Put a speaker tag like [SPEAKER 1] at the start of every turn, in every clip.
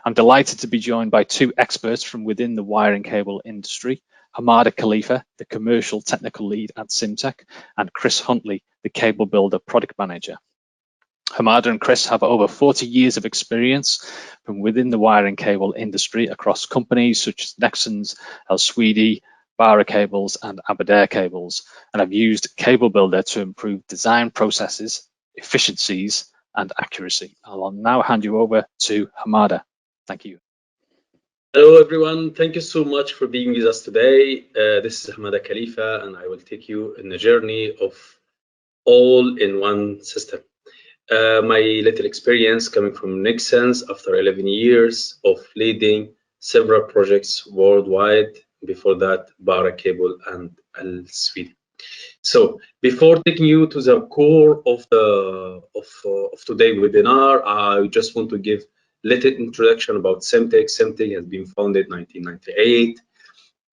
[SPEAKER 1] I'm delighted to be joined by two experts from within the wiring cable industry, Hamada Khalifa, the Commercial Technical Lead at Cimteq, and Chris Huntley, the CableBuilder Product Manager. Hamada and Chris have over 40 years of experience from within the wiring cable industry across companies such as Nexans, Elsewedy, Barra Cables, and Aberdare Cables, and have used CableBuilder to improve design processes, efficiencies, and accuracy. I'll now hand you over to Hamada. Thank you.
[SPEAKER 2] Hello, everyone. Thank you so much for being with us today. This is Hamada Khalifa, and I will take you in a journey of all-in-one system. My little experience coming from Nexans after 11 years of leading several projects worldwide. Before that, Barra Cable and Elsewedy. So before taking you to the core of today's webinar, I just want to give a little introduction about Cimteq. Cimteq has been founded in 1998,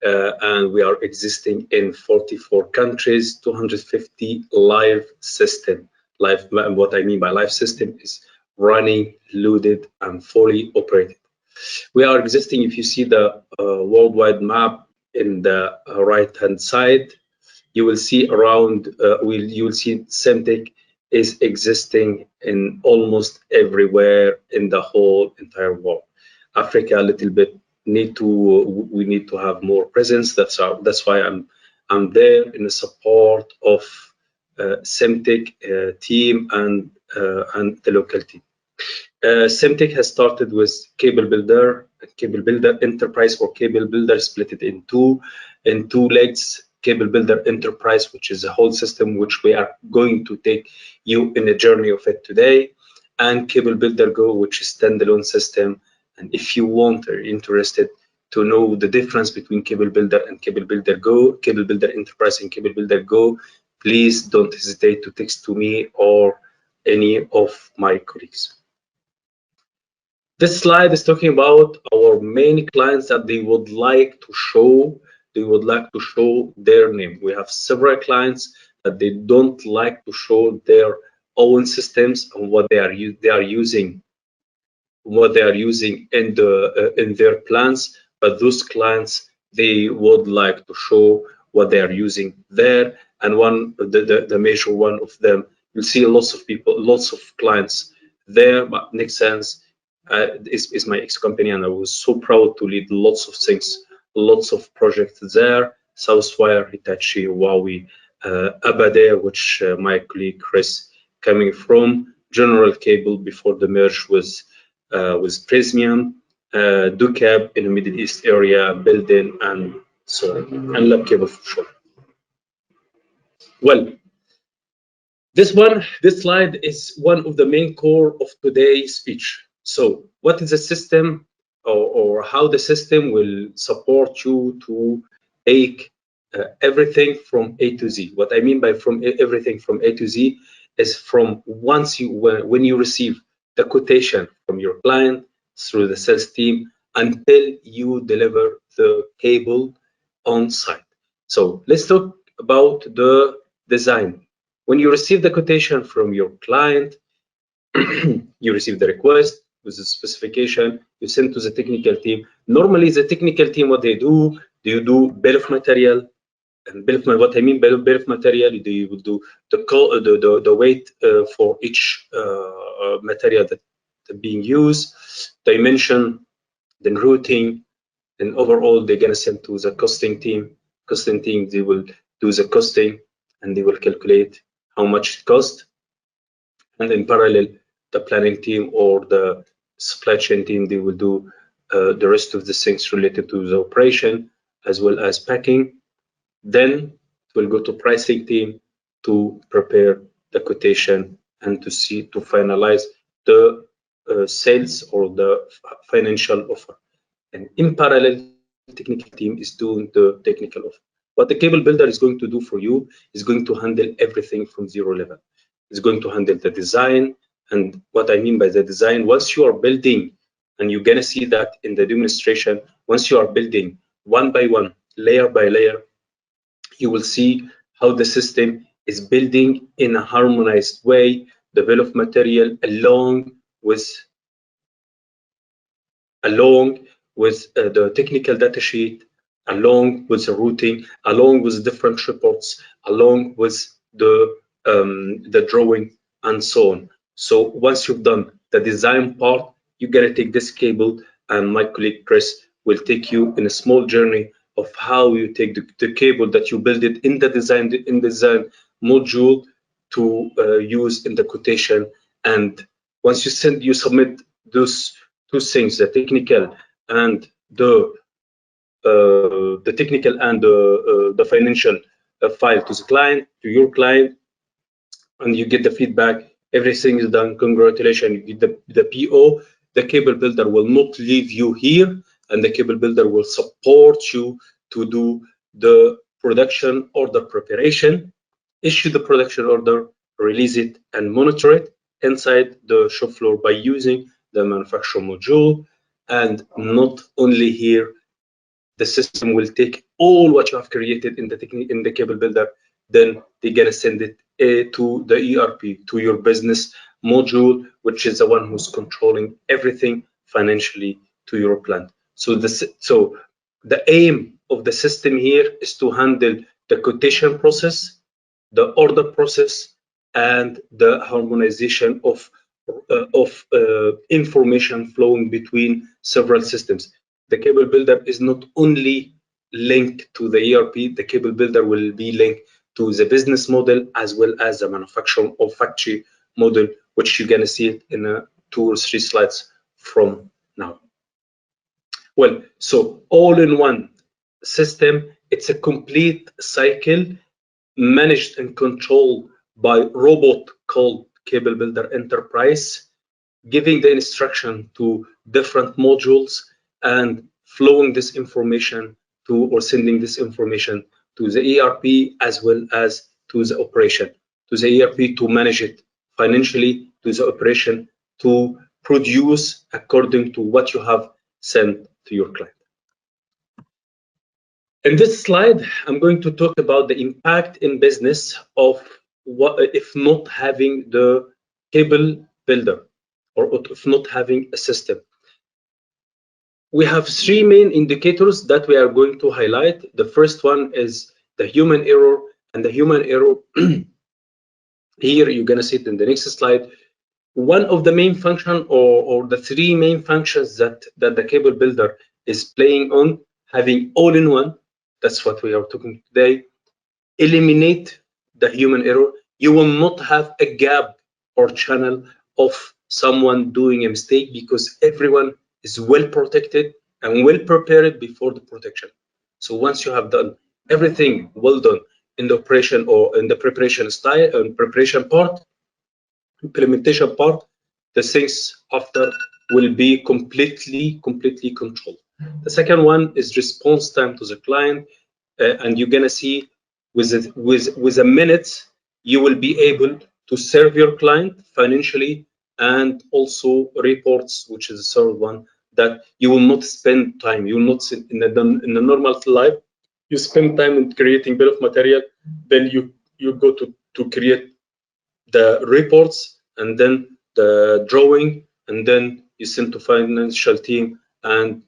[SPEAKER 2] and we are existing in 44 countries, 250 live system. Live, what I mean by live system is running, loaded, and fully operated. We are existing, if you see the worldwide map in the right-hand side, you will see around, you will see Cimteq is existing in almost everywhere in the whole entire world. Africa, a little bit, we need to have more presence. That's why I'm there in the support of Cimteq team and the local team. Cimteq has started with CableBuilder Enterprise, or CableBuilder, split it in two legs. CableBuilder Enterprise, which is a whole system which we are going to take you in a journey of it today, and CableBuilder Go, which is standalone system. And if you want or interested to know the difference between CableBuilder and CableBuilder Go, CableBuilder Enterprise and CableBuilder Go, please don't hesitate to text to me or any of my colleagues. This slide is talking about our main clients that they would like to show. They would like to show their name. We have several clients that they don't like to show their own systems and what they are using in their plans. But those clients, they would like to show what they are using there. And the major one of them, you'll see lots of people, lots of clients there. But Nexans is my ex-company, and I was so proud to lead lots of things, lots of projects there. Southwire, Hitachi, Huawei, Aberdare, which my colleague Chris coming from, General Cable before the merge with Prysmian, Ducab in the Middle East area, building, and so on, and Lab Cable for sure. Well, this slide is one of the main core of today's speech. So what is a system, or how the system will support you to take everything from A to Z? What I mean by everything from A to Z is from when you receive the quotation from your client through the sales team until you deliver the cable on site. So let's talk about the design. When you receive the quotation from your client, you receive the request with the specification, you send to the technical team. Normally, the technical team, what they do bill of material. And what I mean by bill of material, they will do the weight for each material that being used, dimension, then routing, and overall they're gonna send to the costing team. Costing team, they will do the costing and they will calculate how much it costs. And in parallel, the planning team or the supply chain team, they will do the rest of the things related to the operation as well as packing. Then it will go to pricing team to prepare the quotation and to finalize the sales or the financial offer. And in parallel, the technical team is doing the technical offer. What the cable builder is going to do for you is going to handle everything from zero level. It's going to handle the design. And what I mean by the design, once you are building, and you're gonna see that in the demonstration, once you are building one by one, layer by layer, you will see how the system is building in a harmonized way, the bill of material along with along with the technical data sheet, along with the routing, along with different reports, along with the drawing, and so on. So once you've done the design part, you're gonna take this cable, and my colleague Chris will take you in a small journey of how you take the cable that you build it in the design module to use in the quotation. And once you submit those two things, the technical and the financial file to the client, to your client, and you get the feedback, everything is done, congratulations, you get the PO, the cable builder will not leave you here, and the cable builder will support you to do the production order preparation, issue the production order, release it, and monitor it inside the shop floor by using the manufacturer module. And not only here, the system will take all what you have created in the cable builder, then they're gonna send it to the ERP, to your business module, which is the one who's controlling everything financially to your plant. So the aim of the system here is to handle the quotation process, the order process, and the harmonization of information flowing between several systems. The cable builder is not only linked to the ERP, the cable builder will be linked to the business model as well as the manufacturing or factory model, which you're going to see it in 2 or 3 slides from now. Well, so all in one system, it's a complete cycle managed and controlled by robot called CableBuilder Enterprise, giving the instruction to different modules and flowing this information to, or sending this information to the ERP as well as to the operation, to the ERP to manage it financially, to the operation to produce according to what you have sent to your client. In this slide, I'm going to talk about the impact in business of what if not having the cable builder, or if not having a system. We have 3 main indicators that we are going to highlight. The first one is the human error, and the human error here you're going to see it in the next slide. One of the main function, or the 3 main functions that the cable builder is playing on, having all in one, that's what we are talking today, eliminate the human error. You will not have a gap or channel of someone doing a mistake, because everyone is well protected and well prepared before the protection. So once you have done everything well done in the operation or in the preparation style and preparation part, implementation part, the things after will be completely controlled. The second one is response time to the client, and you're gonna see with a minute you will be able to serve your client financially, and also reports, which is the third one, that you will not spend time. You will not sit in the normal life. You spend time in creating bill of material, then you go to create the reports, and then the drawing, and then you send to financial team and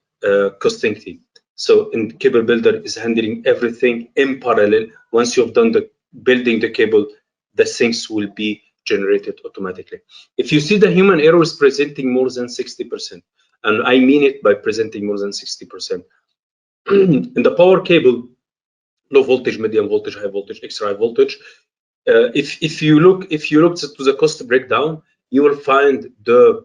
[SPEAKER 2] costing team. So in Cable Builder is handling everything in parallel. Once you've done the building the cable, the things will be generated automatically. If you see the human error is presenting more than 60%, and I mean it by presenting more than 60%. In the power cable, low voltage, medium voltage, high voltage, extra high voltage, if you look to the cost breakdown, you will find the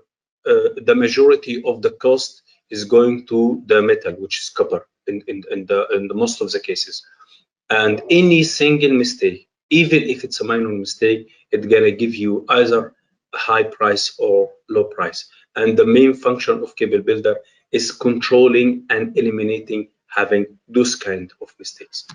[SPEAKER 2] majority of the cost is going to the metal, which is copper in the most of the cases. And any single mistake, even if it's a minor mistake, it's gonna give you either a high price or low price. And the main function of Cable Builder is controlling and eliminating having those kind of mistakes.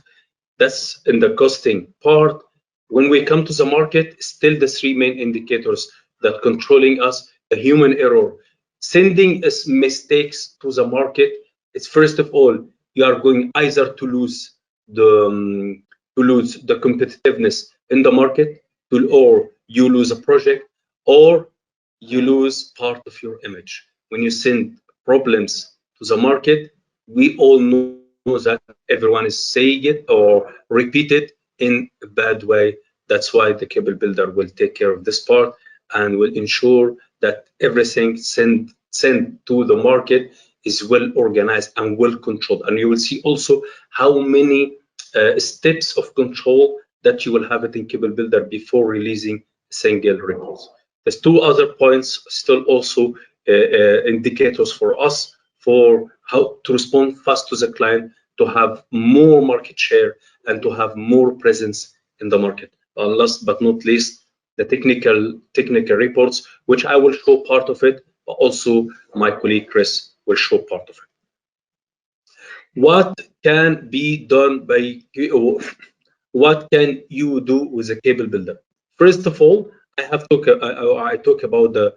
[SPEAKER 2] That's in the costing part. When we come to the market, still the 3 main indicators that controlling us: the human error, sending us mistakes to the market. It's first of all, you are going either to lose the competitiveness in the market, or you lose a project, or you lose part of your image. When you send problems to the market, we all know that everyone is saying it or repeat it in a bad way. That's why the cable builder will take care of this part and will ensure that everything sent to the market is well organized and well controlled. And you will see also how many steps of control that you will have it in cable builder before releasing single reports. There's two other points still also indicators for us for how to respond fast to the client, to have more market share and to have more presence in the market. Last but not least, the technical reports, which I will show part of it, but also my colleague Chris will show part of it. What can be done by, what can you do with a cable builder? First of all, I talk about the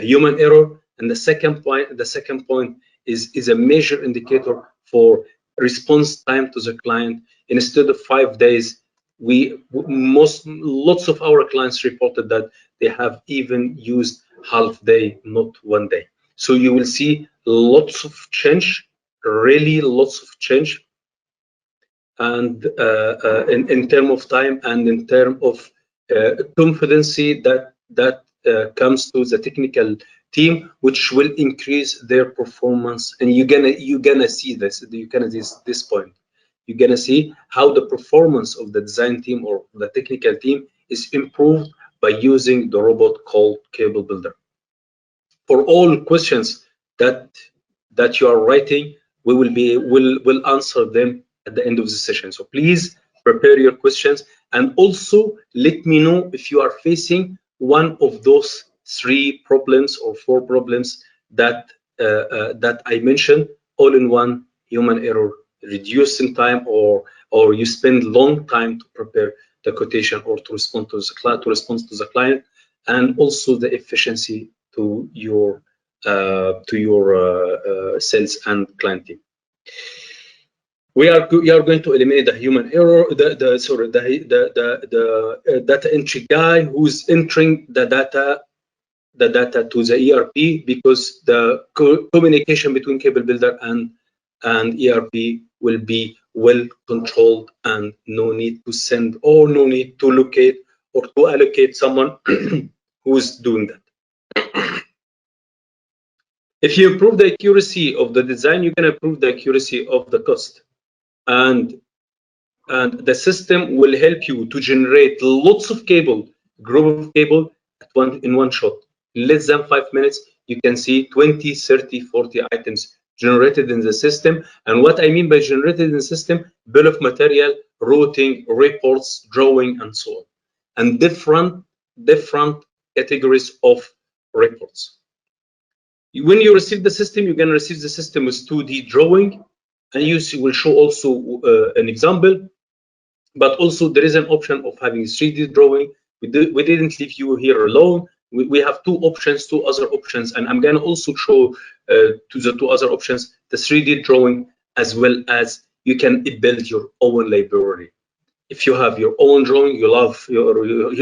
[SPEAKER 2] human error, and the second point is a major indicator for response time to the client. Instead of 5 days, lots of our clients reported that they have even used half day, not 1 day. So you will see lots of change, really lots of change, and in terms of time and in terms of confidence that comes to the technical team, which will increase their performance. And you're gonna see this. You're gonna see this point. You're gonna see how the performance of the design team or the technical team is improved by using the robot called Cable Builder. For all questions that you are writing, we will answer them at the end of the session. So please prepare your questions, and also let me know if you are facing one of those 3 problems or 4 problems that I mentioned all in one: human error, reducing time, or you spend long time to prepare the quotation or to respond to the client, and also the efficiency to your sales and client team. We are going to eliminate the human error, the data entry guy who's entering the data to the ERP, because the communication between cable builder and ERP will be well controlled, and no need to send or no need to locate or to allocate someone who's doing that. If you improve the accuracy of the design, you can improve the accuracy of the cost, and the system will help you to generate lots of group of cable in one shot. Less than 5 minutes, you can see 20, 30, 40 items generated in the system. And what I mean by generated in the system: bill of material, routing, reports, drawing, and so on, and different categories of reports. When you receive the system, you're going to receive the system with 2D drawing, and you will show also an example. But also there is an option of having 3D drawing. We didn't leave you here alone. We have 2 other options, and I'm going to also show to the 2 other options the 3D drawing, as well as you can build your own library. If you have your own drawing, you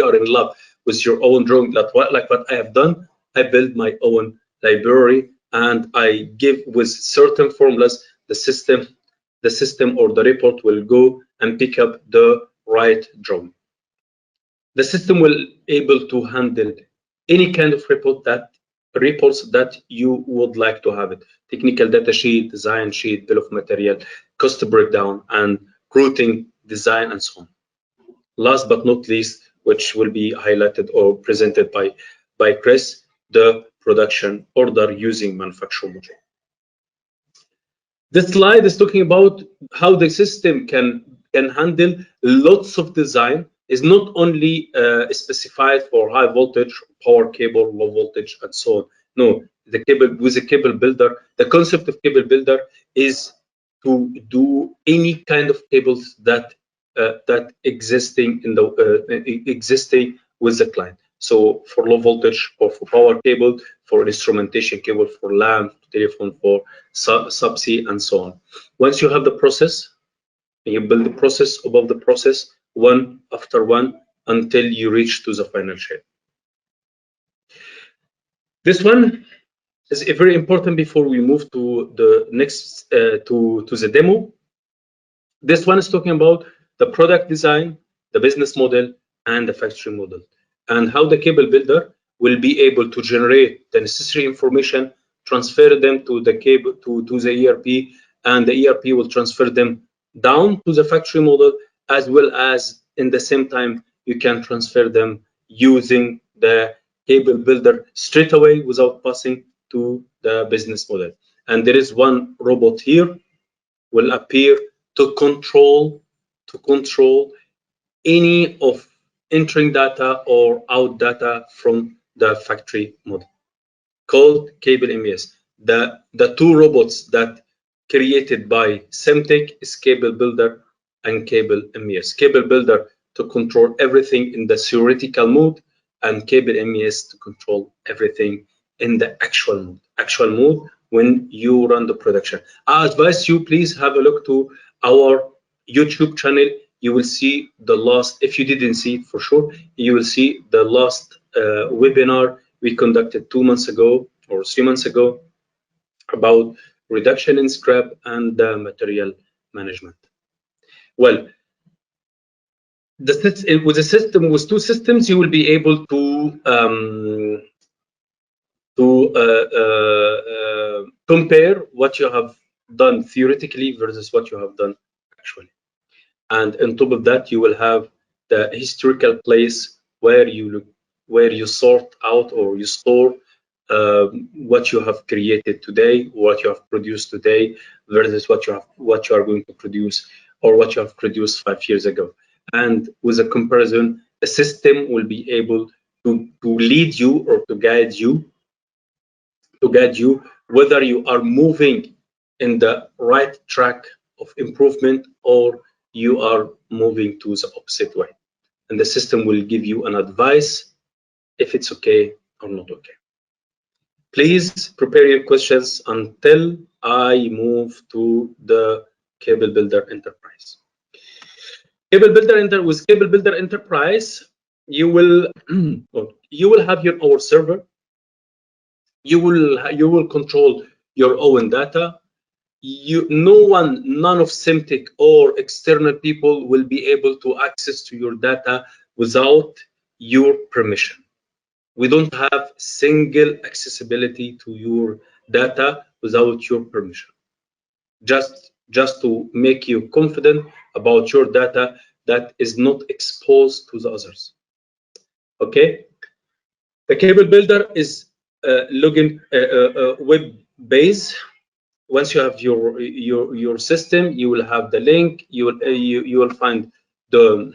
[SPEAKER 2] are in love with your own drawing, like what I have done. I build my own library, and I give with certain formulas the system or the report will go and pick up the right drawing. The system will able to handle any kind of reports that you would like to have it: technical data sheet, design sheet, bill of material, cost breakdown, and routing, design, and so on. Last but not least, which will be highlighted or presented by Chris, the production order using manufacturer module. This slide is talking about how the system can handle lots of design. Is not only specified for high voltage, power cable, low voltage, and so on. No, with the cable builder, the concept of cable builder is to do any kind of cables that existing with the client. So for low voltage, or for power cable, for instrumentation cable, for lamp, telephone, for subsea, and so on. Once you have the process, you build the process above the process, one after one, until you reach to the final shape. This one is very important before we move to the next to the demo. This one is talking about the product design, the business model, and the factory model, and how the cable builder will be able to generate the necessary information, transfer them to the cable to the ERP, and the ERP will transfer them down to the factory model, as well as in the same time you can transfer them using the cable builder straight away without passing to the business model. And there is one robot here will appear to control any of entering data or out data from the factory model called CableMES. The two robots that created by Cimteq is CableBuilder and CableMES. CableBuilder to control everything in the theoretical mode, and CableMES to control everything in the actual mode when you run the production. I advise you, please have a look to our YouTube channel. You will see the last, if you didn't see it for sure, you will see the last webinar we conducted 2 months ago or 3 months ago about reduction in scrap and material management. Well, with a system with two systems, you will be able to compare what you have done theoretically versus what you have done actually. And on top of that, you will have the historical place where you sort out or you store what you have created today, what you have produced today, versus what you are going to produce or what you have produced 5 years ago. And with a comparison, the system will be able to lead you or to guide you whether you are moving in the right track of improvement or you are moving to the opposite way. And the system will give you an advice if it's okay or not okay. Please prepare your questions until I move to the CableBuilder Enterprise. With CableBuilder Enterprise, you will have your own server. You will control your own data. None of Cimteq or external people will be able to access to your data without your permission. We don't have single accessibility to your data without your permission. Just to make you confident about your data that is not exposed to the others. Okay. The Cable Builder is web based. Once you have your system, you will have the link. You will find the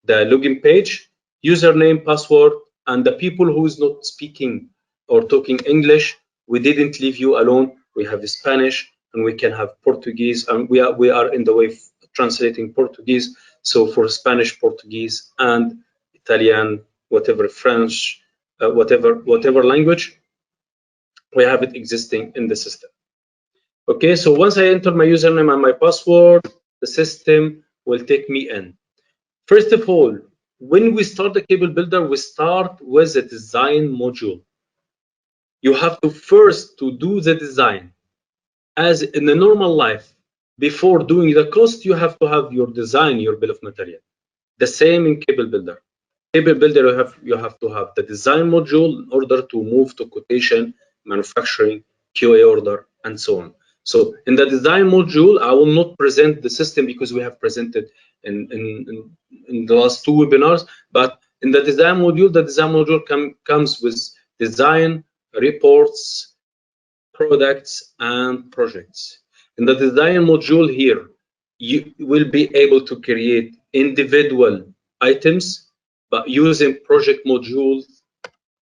[SPEAKER 2] login page, username, password, and the people who is not speaking or talking English, we didn't leave you alone. We have Spanish and we can have Portuguese, and we are in the way of translating Portuguese. So for Spanish, Portuguese, and Italian, whatever, French, whatever language, we have it existing in the system. Okay, so once I enter my username and my password, the system will take me in. First of all, when we start the Cable Builder, we start with the design module. You have to first to do the design. As in a normal life, before doing the cost, you have to have your design, your bill of material. The same in Cable Builder. Cable Builder, you have to have the design module in order to move to quotation, manufacturing, QA order, and so on. So in the design module, I will not present the system because we have presented in the last 2 webinars. But in the design module, comes with design, reports, products, and projects. In the design module here, you will be able to create individual items, but using project modules,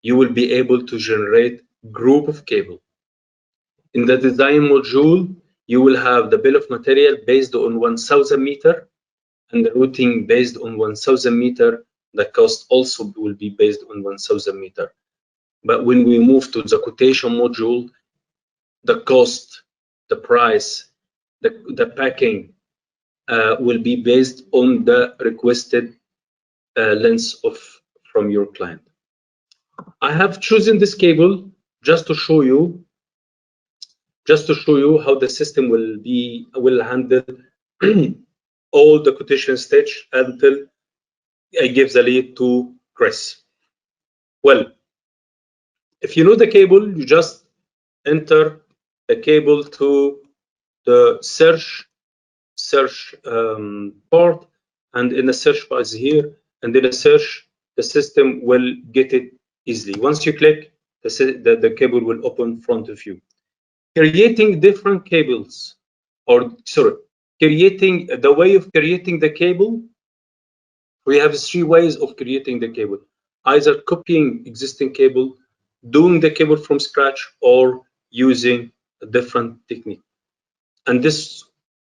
[SPEAKER 2] you will be able to generate group of cable. In the design module, you will have the bill of material based on 1,000 meter and the routing based on 1,000 meter. The cost also will be based on 1,000 meter. But when we move to the quotation module, the cost, the price, the packing will be based on the requested length from your client. I have chosen this cable just to show you how the system will handle all the quotation stage until I give the lead to Chris. Well, if you know the cable, you just enter the cable to the search part, and in the search bar is here, and in the search, the system will get it easily. Once you click, the cable will open in front of you. Creating different cables, creating the way of creating the cable, we have 3 ways of creating the cable: either copying existing cable, doing the cable from scratch, or using a different technique. And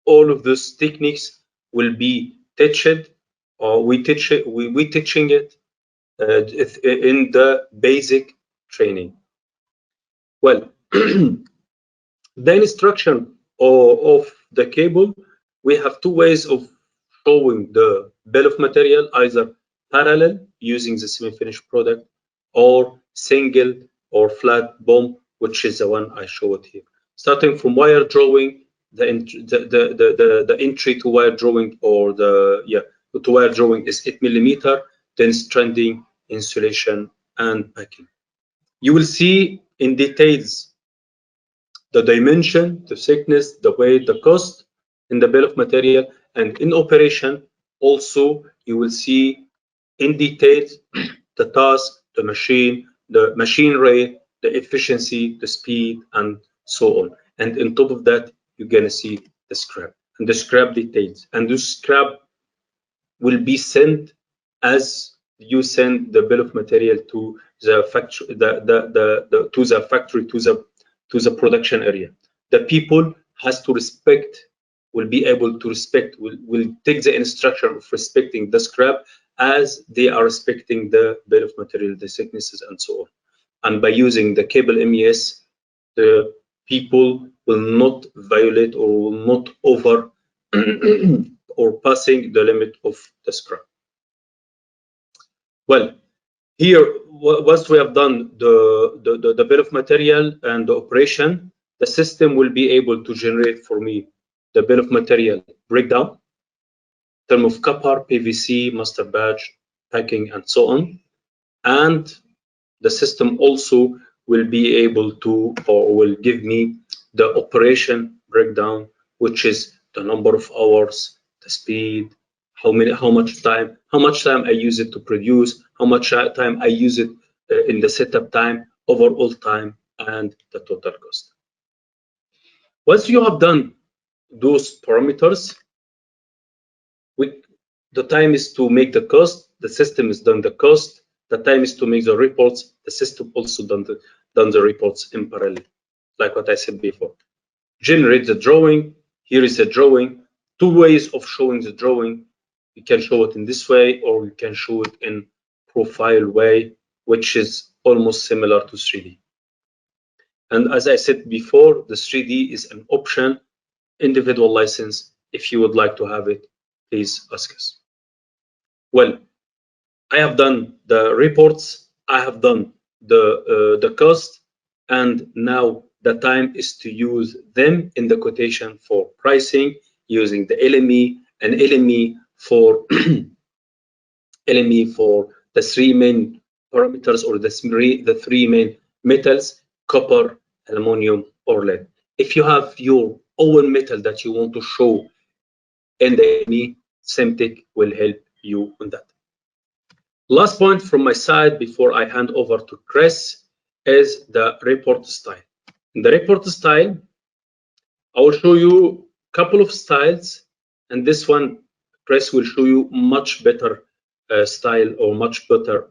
[SPEAKER 2] all of those techniques will be teached, or we teaching it in the basic training. Well, the instruction of the cable, we have 2 ways of showing the bill of material, either parallel using the semi-finished product, or single or flat bomb, which is the one I showed here. Starting from wire drawing, the entry to wire drawing, or to wire drawing is 8 mm, then stranding, insulation, and packing. You will see in details the dimension, the thickness, the weight, the cost in the bill of material, and in operation also you will see in detail the task, the machine rate, the efficiency, the speed, and so on. And on top of that, you're gonna see the scrap and the scrap details. And the scrap will be sent as you send the bill of material to the factory, to the production area. The people will be able to respect, will take the instruction of respecting the scrap as they are respecting the bill of material, the thicknesses, and so on. And by using the cable MES, the people will not violate or will not over or passing the limit of the scrap. Well, here, once we have done the bill of material and the operation, the system will be able to generate for me the bill of material breakdown in terms of copper, PVC, master batch, packing, and so on. And the system also will be able to, or will give me the operation breakdown, which is the number of hours, the speed, how much time I use it to produce, how much time I use it in the setup time, overall time, and the total cost. Once you have done those parameters, the time is to make the cost, the system is done the cost, the time is to make the reports, the system also done the reports in parallel, like what I said before. Generate the drawing. Here is the drawing. 2 ways of showing the drawing. You can show it in this way, or you can show it in profile way, which is almost similar to 3D. And as I said before, the 3D is an option, individual license. If you would like to have it, please ask us. Well, I have done the reports, I have done the cost, and now the time is to use them in the quotation for pricing using the LME, and LME for LME for the 3 main parameters, or the 3 main metals: copper, aluminum, or lead. If you have your own metal that you want to show in the LME, Cimteq will help you on that. Last point from my side before I hand over to Chris is the report style. In the report style, I will show you a couple of styles, and this one, Chris will show you much better style, or much better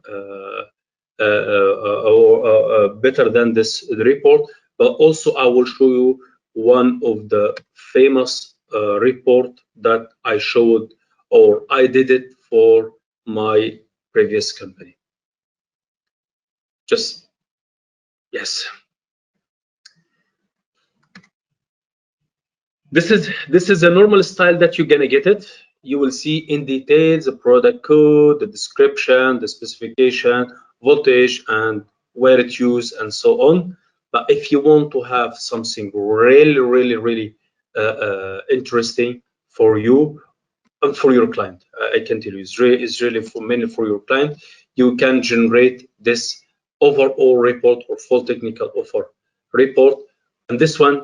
[SPEAKER 2] better than this report. But also I will show you one of the famous report that I showed, or I did it for my previous company. Just, yes. This is a normal style that you're gonna get it. You will see in details the product code, the description, the specification, voltage, and where it's used, and so on. But if you want to have something really interesting for you and for your client, I can tell you, it's really for mainly for your client. You can generate this overall report or full technical offer report, and this one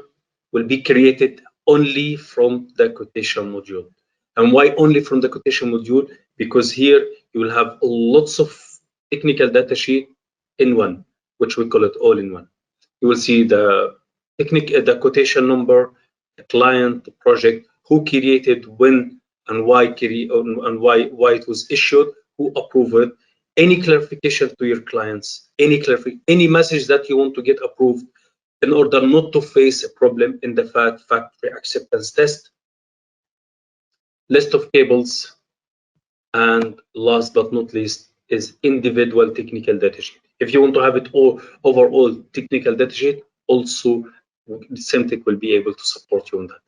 [SPEAKER 2] will be created only from the quotation module. And why only from the quotation module? Because here you will have lots of technical data sheet in one, which we call it all in one. You will see the the quotation number, the client, the project, who created, when, and why it was issued, who approved it, any clarification to your clients, any message that you want to get approved in order not to face a problem in the factory acceptance test, list of cables, and last but not least is individual technical data sheet. If you want to have it all overall technical data sheet, also Cimteq will be able to support you on that.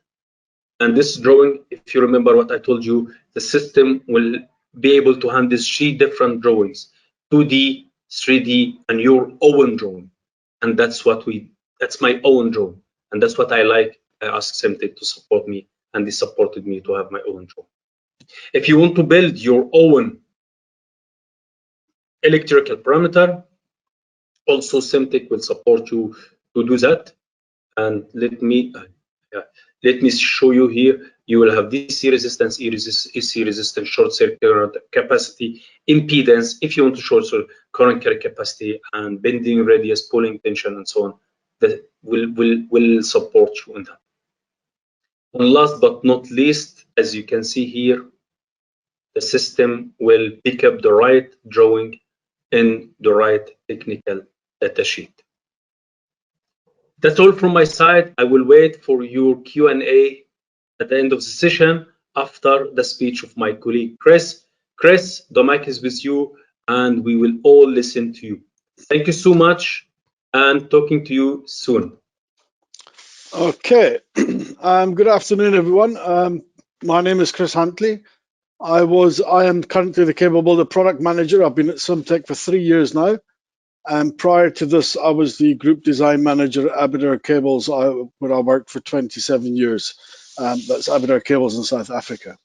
[SPEAKER 2] And this drawing, if you remember what I told you, the system will be able to handle 3 different drawings: 2D, 3D, and your own drawing. And that's my own drawing. And that's what I like. I asked Cimteq to support me, and they supported me to have my own drawing. If you want to build your own electrical parameter, also Cimteq will support you to do that. And let me show you here. You will have DC resistance, AC resistance, short circuit current capacity, impedance, if you want to short circuit current carry capacity, and bending radius, pulling tension, and so on. That will support you in that. And last but not least, as you can see here, the system will pick up the right drawing in the right technical data sheet. That's all from my side. I will wait for your Q&A at the end of the session after the speech of my colleague Chris. Chris, the mic is with you, and we will all listen to you. Thank you so much, and talking to you soon.
[SPEAKER 3] Okay, good afternoon, everyone. My name is Chris Huntley. I am currently the CableBuilder product manager. I've been at Cimteq for 3 years now. And prior to this, I was the group design manager at Aberdare Cables, where I worked for 27 years. That's Aberdare Cables in South Africa.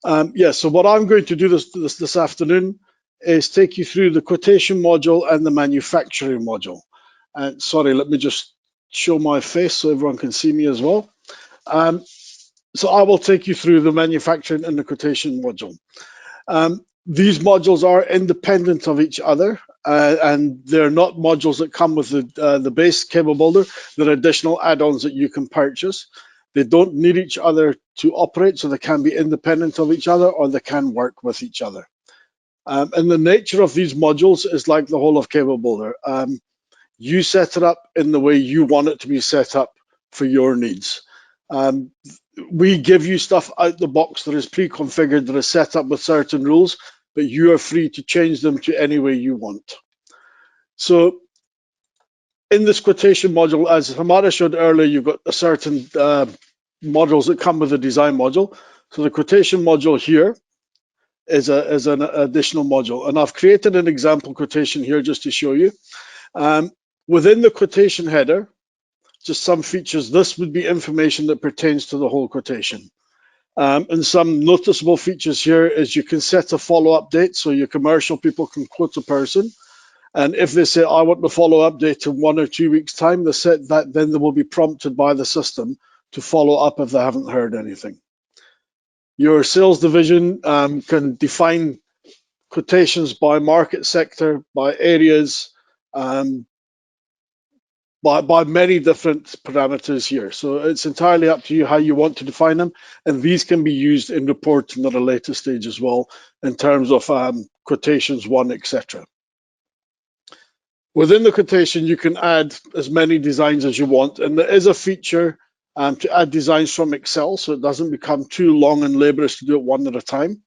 [SPEAKER 3] So what I'm going to do this afternoon is take you through the quotation module and the manufacturing module. And sorry, let me just show my face so everyone can see me as well. So I will take you through the manufacturing and the quotation module. These modules are independent of each other, and they're not modules that come with the base CableBuilder. They're additional add-ons that you can purchase. They don't need each other to operate, so they can be independent of each other, or they can work with each other. And the nature of these modules is like the whole of CableBuilder. You set it up in the way you want it to be set up for your needs. We give you stuff out the box that is pre-configured, that is set up with certain rules, but you are free to change them to any way you want. So in this quotation module, as Hamada showed earlier, you've got a certain modules that come with a design module. So the quotation module here is an additional module. And I've created an example quotation here just to show you. Within the quotation header, just some features, this would be information that pertains to the whole quotation. And some noticeable features here is you can set a follow-up date, so your commercial people can quote a person. And if they say, I want the follow-up date in 1 or 2 weeks' time, they set that, then they will be prompted by the system to follow up if they haven't heard anything. Your sales division can define quotations by market sector, by areas, by many different parameters here. So it's entirely up to you how you want to define them. And these can be used in reporting at a later stage as well, in terms of quotations 1, etc. Within the quotation, you can add as many designs as you want. And there is a feature to add designs from Excel, so it doesn't become too long and laborious to do it one at a time.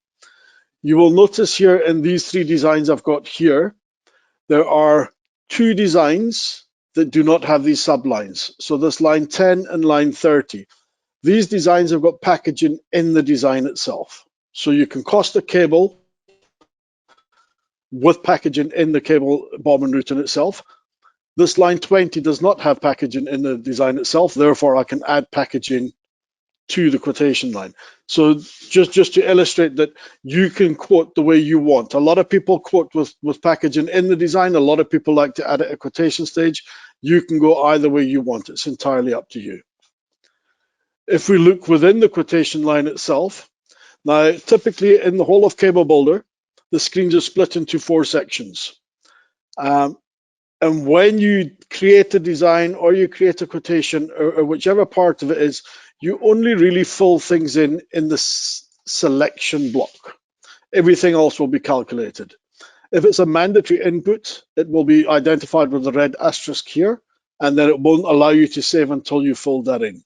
[SPEAKER 3] You will notice here in these 3 designs I've got here, there are 2 designs that do not have these sublines. So this line 10 and line 30. These designs have got packaging in the design itself. So you can cost a cable with packaging in the cable bomb and routing itself. This line 20 does not have packaging in the design itself, therefore I can add packaging to the quotation line. So just to illustrate that you can quote the way you want. A lot of people quote with packaging in the design. A lot of people like to add it at quotation stage. You can go either way you want. It's entirely up to you. If we look within the quotation line itself, now typically in the whole of CableBuilder, the screens are split into 4 sections. And when you create a design or you create a quotation or whichever part of it is, you only really fill things in the selection block. Everything else will be calculated. If it's a mandatory input, it will be identified with the red asterisk here, and then it won't allow you to save until you fill that in.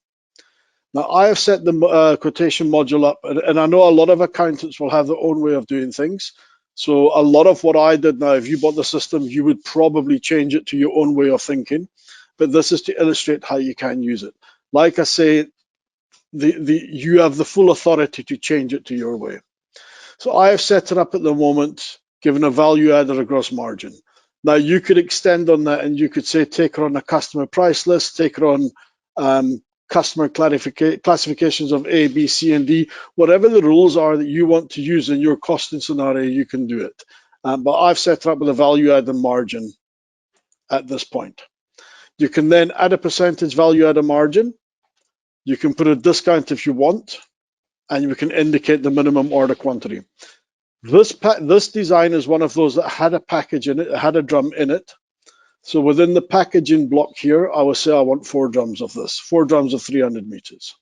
[SPEAKER 3] Now, I have set the quotation module up, and I know a lot of accountants will have their own way of doing things. So a lot of what I did now, if you bought the system, you would probably change it to your own way of thinking. But this is to illustrate how you can use it. Like I say, you have the full authority to change it to your way. So I have set it up at the moment, given a value add or a gross margin. Now you could extend on that and you could say, take her on a customer price list, take her on customer classifications of A, B, C, and D. Whatever the rules are that you want to use in your costing scenario, you can do it. But I've set it up with a value add and margin at this point. You can then add a percentage value add and margin. You can put a discount if you want, and you can indicate the minimum order quantity. This design is one of those that had a package in it, had a drum in it. So within the packaging block here, I will say I want 4 drums of this, 4 drums of 300 meters.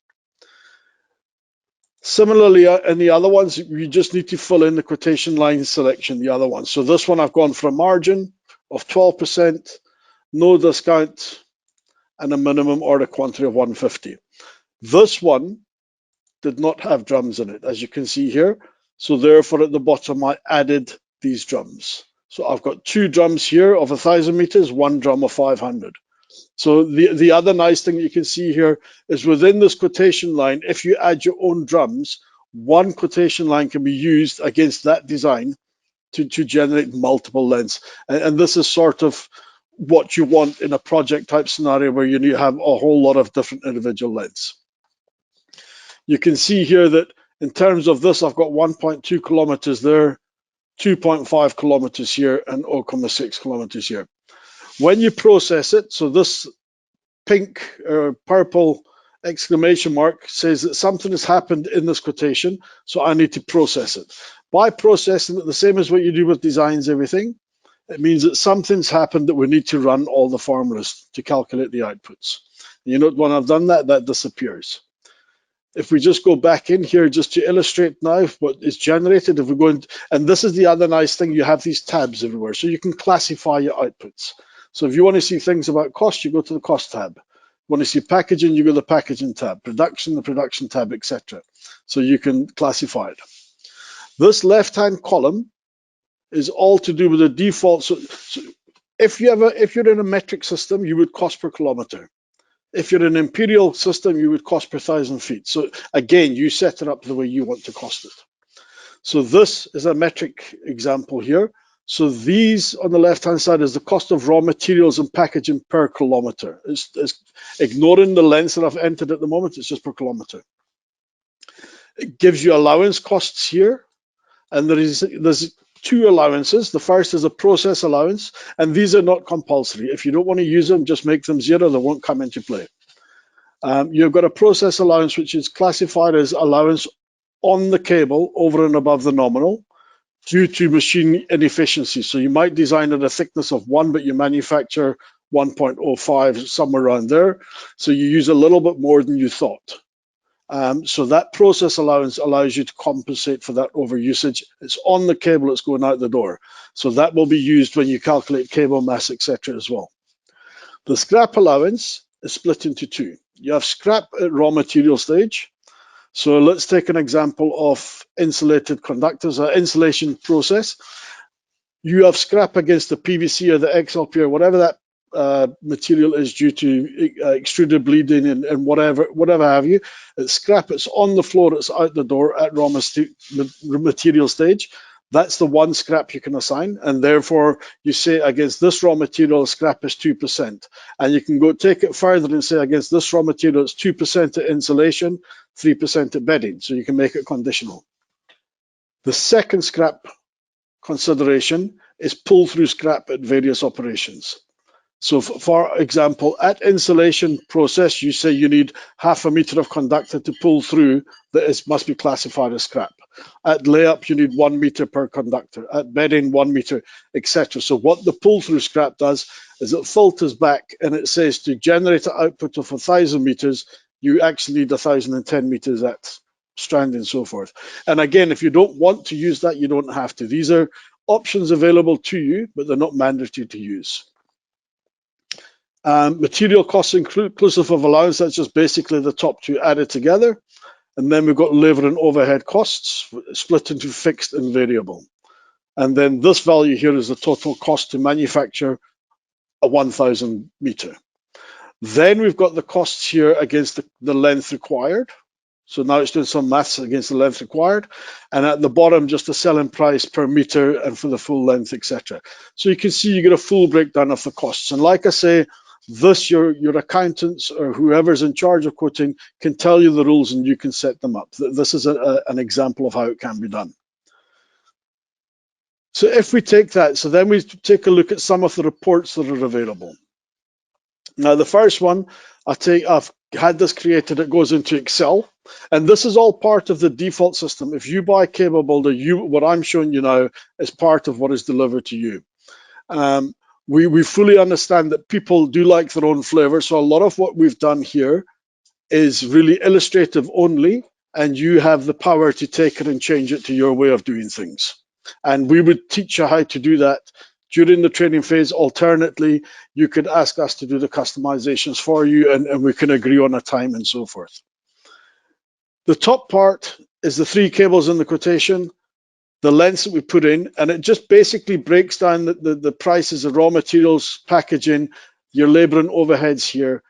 [SPEAKER 3] Similarly, in the other ones, you just need to fill in the quotation line selection, the other ones. So this one I've gone for a margin of 12%, no discount, and a minimum order quantity of 150. This one did not have drums in it, as you can see here. So therefore at the bottom, I added these drums. So I've got 2 drums here of 1,000 meters, 1 drum of 500. So the other nice thing you can see here is within this quotation line, if you add your own drums, one quotation line can be used against that design to generate multiple lengths. And this is sort of what you want in a project type scenario where you need to have a whole lot of different individual lengths. You can see here that in terms of this, I've got 1.2 kilometers there, 2.5 kilometers here, and 0.6 kilometers here. When you process it, so this pink or purple exclamation mark says that something has happened in this quotation, so I need to process it. By processing it, the same as what you do with designs, everything, it means that something's happened that we need to run all the formulas to calculate the outputs. You know, when I've done that, that disappears. If we just go back in here just to illustrate now what is generated, if we go in, and this is the other nice thing, you have these tabs everywhere, so you can classify your outputs. So if you want to see things about cost, you go to the cost tab. You want to see packaging, you go to the packaging tab, production, the production tab, etc. So you can classify it. This left-hand column is all to do with the default. So if you're in a metric system, you would cost per kilometer. If you're an imperial system, you would cost per 1,000 feet. So again, you set it up the way you want to cost it. So this is a metric example here. So these on the left-hand side is the cost of raw materials and packaging per kilometer. It's ignoring the lengths that I've entered at the moment, it's just per kilometer. It gives you allowance costs here. And there's 2 allowances. The first is a process allowance, and these are not compulsory. If you don't want to use them, just make them 0. They won't come into play. You've got a process allowance, which is classified as allowance on the cable over and above the nominal due to machine inefficiency. So you might design at a thickness of 1, but you manufacture 1.05, somewhere around there. So you use a little bit more than you thought. So that process allowance allows you to compensate for that overusage. It's on the cable, it's going out the door. So that will be used when you calculate cable mass, etc. as well. The scrap allowance is split into 2. You have scrap at raw material stage. So let's take an example of insulated conductors, insulation process. You have scrap against the PVC or the XLP or whatever that material is due to extruded bleeding and whatever have you. It's scrap, it's on the floor, it's out the door at raw material stage. That's the one scrap you can assign, and therefore you say against this raw material, scrap is 2%. And you can go take it further and say against this raw material, it's 2% at insulation, 3% at bedding. So you can make it conditional. The second scrap consideration is pull-through scrap at various operations. So for example, at insulation process, you say you need 0.5 meter of conductor to pull through that must be classified as scrap. At layup, you need 1 meter per conductor. At bedding, 1 meter, etc. So what the pull-through scrap does is it filters back and it says to generate an output of 1,000 meters, you actually need 1,010 meters at strand and so forth. And again, if you don't want to use that, you don't have to. These are options available to you, but they're not mandatory to use. Material costs inclusive of allowance, that's just basically the top two added together. And then we've got labor and overhead costs split into fixed and variable. And then this value here is the total cost to manufacture a 1,000 meter. Then we've got the costs here against the length required. So now it's doing some maths against the length required. And at the bottom, just the selling price per meter and for the full length, etc. So you can see you get a full breakdown of the costs. And like I say, this your accountants or whoever's in charge of quoting can tell you the rules and you can set them up. This is an example of how it can be done. So if we take that, so then we take a look at some of the reports that are available. Now the first one, I've had this created, it goes into Excel, and this is all part of the default system. If you buy CableBuilder, what I'm showing you now is part of what is delivered to you. We fully understand that people do like their own flavor, so a lot of what we've done here is really illustrative only, and you have the power to take it and change it to your way of doing things. And we would teach you how to do that during the training phase. Alternately, you could ask us to do the customizations for you, and we can agree on a time and so forth. The top part is the 3 cables in the quotation, the lengths that we put in, and it just basically breaks down the prices of raw materials, packaging, your labor and overheads here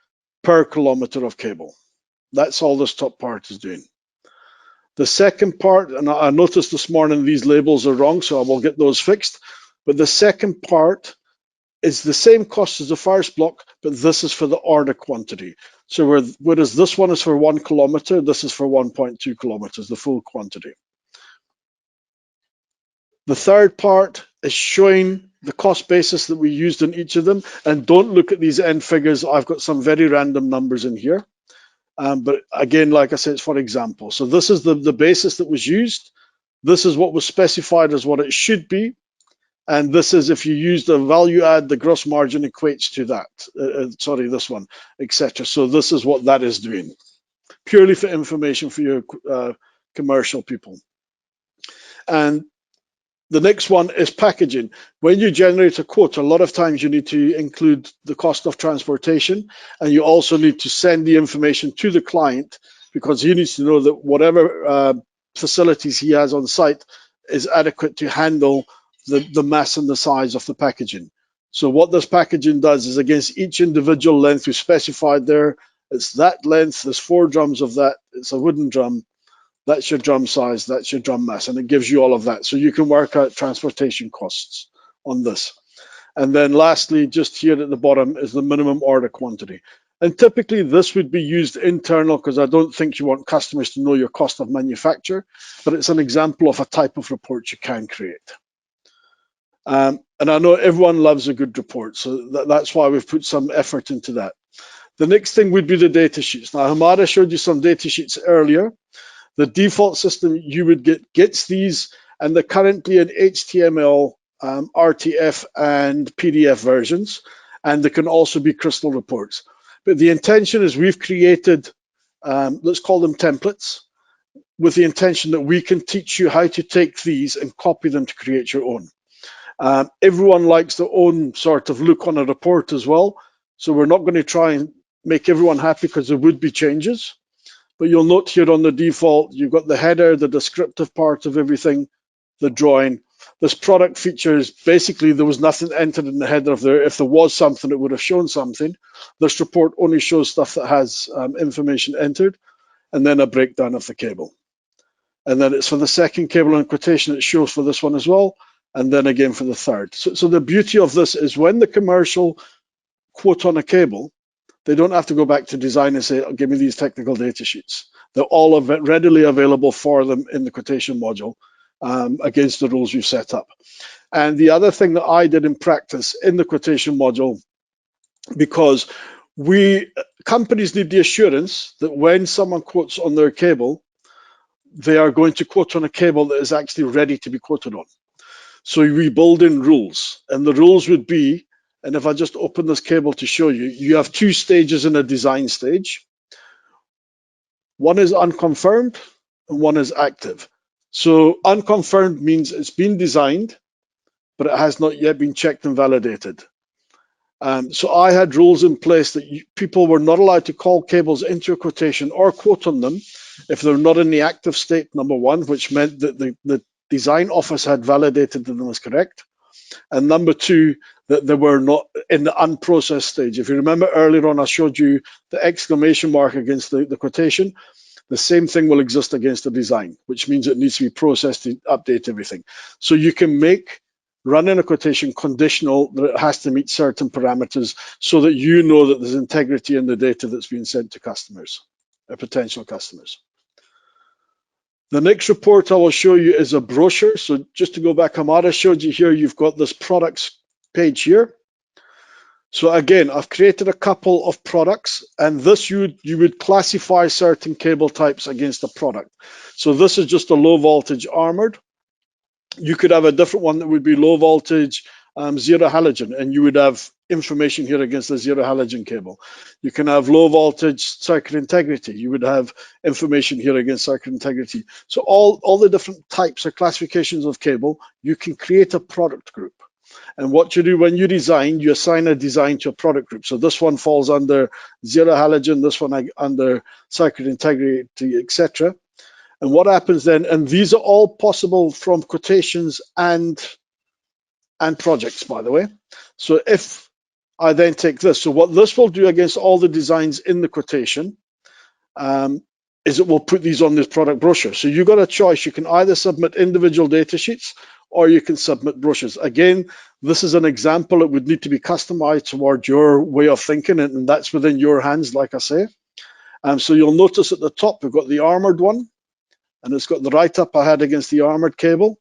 [SPEAKER 3] per kilometer of cable. That's all this top part is doing. The second part, and I noticed this morning these labels are wrong, so I will get those fixed, but the second part is the same cost as the first block, but this is for the order quantity. So whereas this one is for 1 kilometer, this is for 1.2 kilometers, the full quantity. The third part is showing the cost basis that we used in each of them, and don't look at these end figures. I've got some very random numbers in here, but again, like I said, it's for example. So this is the basis that was used. This is what was specified as what it should be, and this is if you use the value add, the gross margin equates to that. Sorry, this one, etc. So this is what that is doing, purely for information for your commercial people. And the next one is packaging. When you generate a quote, a lot of times you need to include the cost of transportation, and you also need to send the information to the client because he needs to know that whatever facilities he has on site is adequate to handle the mass and the size of the packaging. So what this packaging does is against each individual length we specified there, it's that length, there's 4 drums of that, it's a wooden drum. That's your drum size, that's your drum mass, and it gives you all of that. So you can work out transportation costs on this. And then lastly, just here at the bottom is the minimum order quantity. And typically this would be used internal because I don't think you want customers to know your cost of manufacture, but it's an example of a type of report you can create. And I know everyone loves a good report, so that's why we've put some effort into that. The next thing would be the data sheets. Now, Hamada showed you some data sheets earlier. The default system you would gets these, and they're currently in HTML, RTF, and PDF versions, and they can also be crystal reports. But the intention is we've created, let's call them templates, with the intention that we can teach you how to take these and copy them to create your own. Everyone likes their own sort of look on a report as well, so we're not going to try and make everyone happy because there would be changes. But you'll note here on the default, you've got the header, the descriptive part of everything, the drawing. This product features, basically there was nothing entered in the header of there. If there was something, it would have shown something. This report only shows stuff that has information entered, and then a breakdown of the cable. and then it's for the second cable in quotation, it shows for this one as well, and then again for the third. So the beauty of this is when the commercial quote on a cable, they don't have to go back to design and say, oh, give me these technical data sheets. They're all readily available for them in the quotation module against the rules you've set up. And the other thing that I did in practice in the quotation module, because companies need the assurance that when someone quotes on their cable, they are going to quote on a cable that is actually ready to be quoted on. So we build in rules, and the rules would be, and if I just open this cable to show you, you have two stages in a design stage. One is unconfirmed and one is active. So unconfirmed means it's been designed, but it has not yet been checked and validated. So I had rules in place that people were not allowed to call cables into a quotation or quote on them if they're not in the active state, number one, which meant that the design office had validated that them as correct. And number two, that they were not in the unprocessed stage. If you remember earlier on, I showed you the exclamation mark against the quotation. The same thing will exist against the design, which means it needs to be processed to update everything. So you can make running a quotation conditional that it has to meet certain parameters so that you know that there's integrity in the data that's being sent to customers, or potential customers. The next report I will show you is a brochure. So just to go back, Hamada showed you here, you've got this products page here. So again, I've created a couple of products, and this you would classify certain cable types against a product. So this is just a low voltage armored. You could have a different one that would be low voltage zero halogen, and you would have information here against the zero halogen cable. You can have low voltage circuit integrity. You would have information here against circuit integrity. So all the different types or classifications of cable, you can create a product group. And what you do when you design, you assign a design to a product group. So this one falls under zero halogen, this one under circuit integrity, etc. And what happens then, and these are all possible from quotations and projects, by the way. So if I then take this, so what this will do against all the designs in the quotation is it will put these on this product brochure. So you've got a choice. You can either submit individual data sheets or you can submit brochures. Again, this is an example. It would need to be customized toward your way of thinking, and that's within your hands, like I say. So you'll notice at the top, we've got the armored one, and it's got the write-up I had against the armored cable.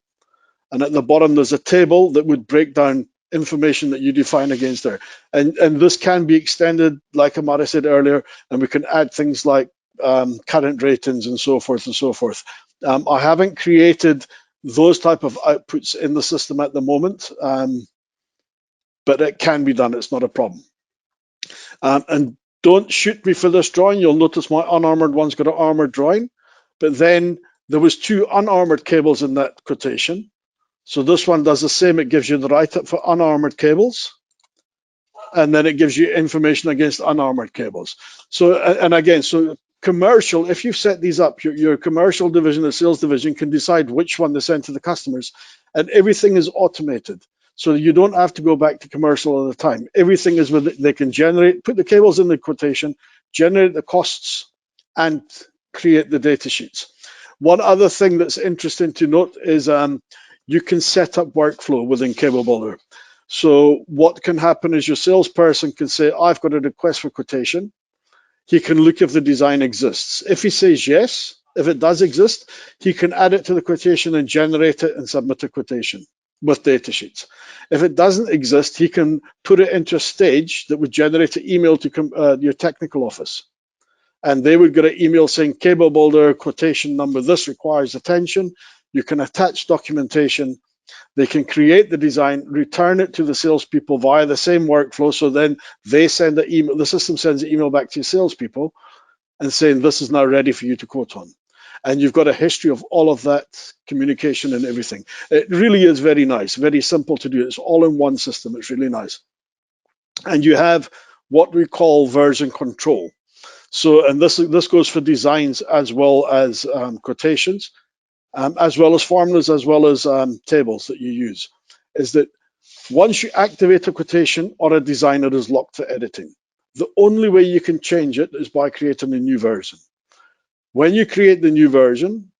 [SPEAKER 3] And at the bottom, there's a table that would break down information that you define against there. And this can be extended, like Hamada said earlier, and we can add things like current ratings and so forth and so forth. I haven't created those type of outputs in the system at the moment, but it can be done. It's not a problem. And don't shoot me for this drawing. You'll notice my unarmored one's got an armored drawing, but then there was two unarmored cables in that quotation. So this one does the same. It gives you the write-up for unarmored cables, and then it gives you information against unarmored cables. So, and again, so commercial, if you've set these up, your commercial division, the sales division can decide which one to send to the customers, and everything is automated. So you don't have to go back to commercial all the time. Everything is with it. They can generate, put the cables in the quotation, generate the costs, and create the data sheets. One other thing that's interesting to note is you can set up workflow within CableBuilder. So what can happen is your salesperson can say, I've got a request for quotation. He can look if the design exists. If he says yes, if it does exist, he can add it to the quotation and generate it and submit a quotation with data sheets. If it doesn't exist, he can put it into a stage that would generate an email to your technical office. And they would get an email saying, CableBuilder quotation number, this requires attention. You can attach documentation. They can create the design, return it to the salespeople via the same workflow. So then they send an email, the system sends an email back to your salespeople and saying, this is now ready for you to quote on. And you've got a history of all of that communication and everything. It really is very nice, very simple to do. It's all in one system. It's really nice. And you have what we call version control. So, and this goes for designs as well as quotations. As well as formulas, as well as tables that you use, is that once you activate a quotation or a design, it is locked for editing. The only way you can change it is by creating a new version. When you create the new version,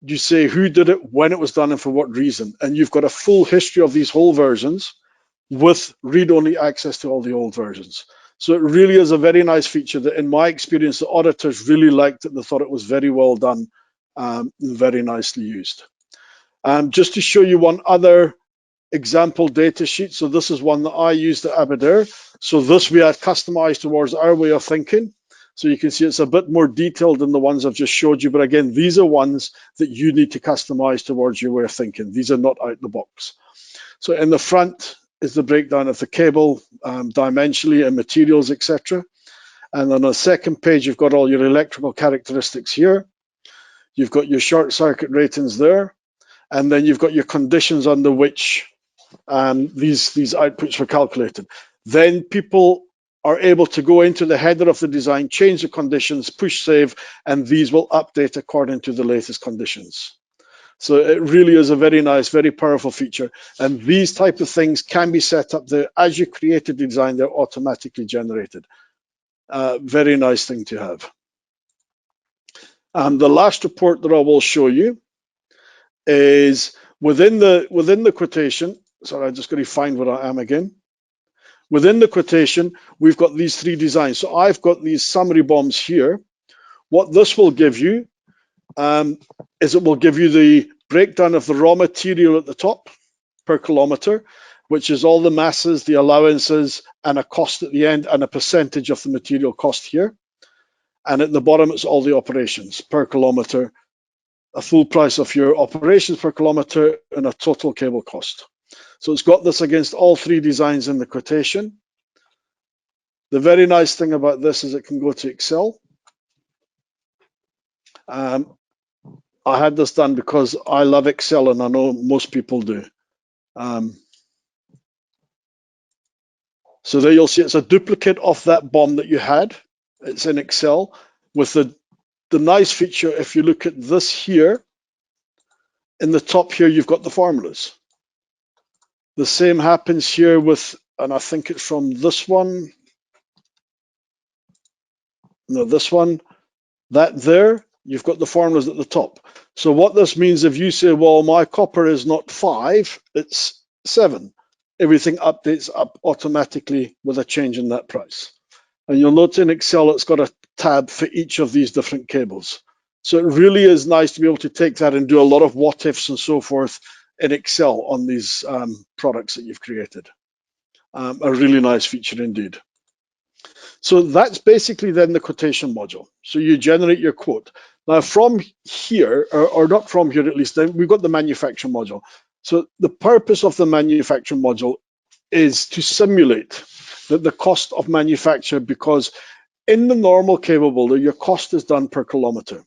[SPEAKER 3] you say who did it, when it was done, and for what reason. And you've got a full history of these whole versions with read-only access to all the old versions. So it really is a very nice feature that, in my experience, the auditors really liked it. They thought it was very well done and very nicely used. Just to show you one other example data sheet. So this is one that I used at Aberdare. So this we had customized towards our way of thinking. So you can see it's a bit more detailed than the ones I've just showed you. But again, these are ones that you need to customize towards your way of thinking. These are not out the box. So in the front is the breakdown of the cable dimensionally and materials, etc. And on the second page, you've got all your electrical characteristics here. You've got your short circuit ratings there. And then you've got your conditions under which these outputs were calculated. Then people are able to go into the header of the design, change the conditions, push save, and these will update according to the latest conditions. So it really is a very nice, very powerful feature. And these type of things can be set up there. As you create a design, they're automatically generated. Very nice thing to have. The last report that I will show you is within the quotation. Sorry, I'm just going to find where I am again. Within the quotation, we've got these three designs. So I've got these summary bombs here. What this will give you is it will give you the breakdown of the raw material at the top per kilometer, which is all the masses, the allowances, and a cost at the end, and a percentage of the material cost here. And at the bottom, it's all the operations per kilometer, a full price of your operations per kilometer, and a total cable cost. So it's got this against all three designs in the quotation. The very nice thing about this is it can go to Excel. I had this done because I love Excel, and I know most people do. So there you'll see it's a duplicate of that bomb that you had. It's in Excel with the nice feature. If you look at this here, in the top here, you've got the formulas. The same happens here with, and I think it's from this one. No, this one. That there, you've got the formulas at the top. So what this means, if you say, well, my copper is not 5, it's 7. Everything updates up automatically with a change in that price. And you'll note in Excel, it's got a tab for each of these different cables. So it really is nice to be able to take that and do a lot of what ifs and so forth in Excel on these products that you've created. A really nice feature indeed. So that's basically then the quotation module. So you generate your quote. Now from here, or not from here at least, then we've got the manufacturing module. So the purpose of the manufacturing module is to simulate the cost of manufacture, because in the normal cable builder, your cost is done per kilometer.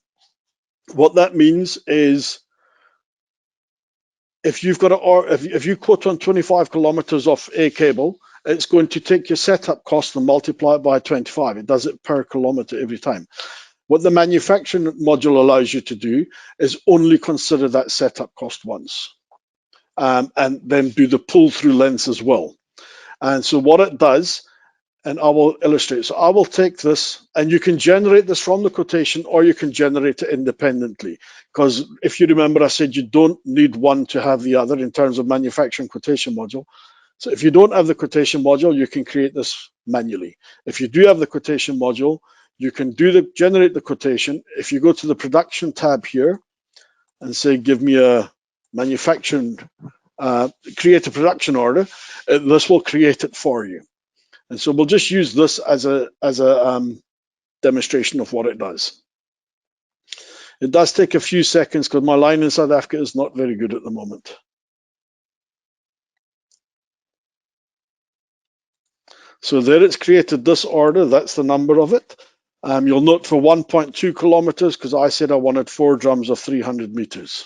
[SPEAKER 3] What that means is if you've got if you quote on 25 kilometers of a cable, it's going to take your setup cost and multiply it by 25. It does it per kilometer every time. What the manufacturing module allows you to do is only consider that setup cost once, and then do the pull-through lengths as well. And so what it does, and I will illustrate. So I will take this, and you can generate this from the quotation, or you can generate it independently. Because if you remember, I said you don't need one to have the other in terms of manufacturing quotation module. So if you don't have the quotation module, you can create this manually. If you do have the quotation module, you can generate the quotation. If you go to the production tab here and say, give me a manufacturing, create a production order, this will create it for you. And so we'll just use this as a demonstration of what it does. It does take a few seconds because my line in South Africa is not very good at the moment. So there it's created this order. That's the number of it. You'll note for 1.2 kilometers, because I said I wanted 4 drums of 300 meters.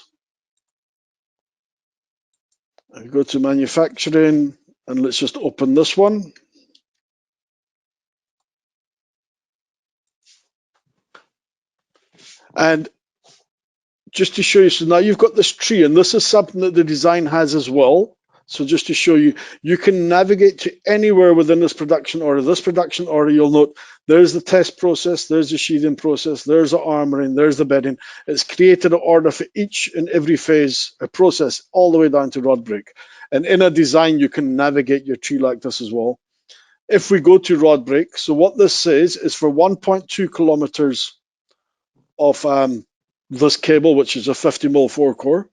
[SPEAKER 3] I go to manufacturing, and let's just open this one. And just to show you, so now you've got this tree, and this is something that the design has as well. So just to show you, you can navigate to anywhere within this production order. This production order, you'll note, there's the test process, there's the sheathing process, there's the armoring, there's the bedding. It's created an order for each and every phase, a process, all the way down to rod break. And in a design, you can navigate your tree like this as well. If we go to rod break, so what this says is for 1.2 kilometers of this cable, which is a 50 mil 4-core,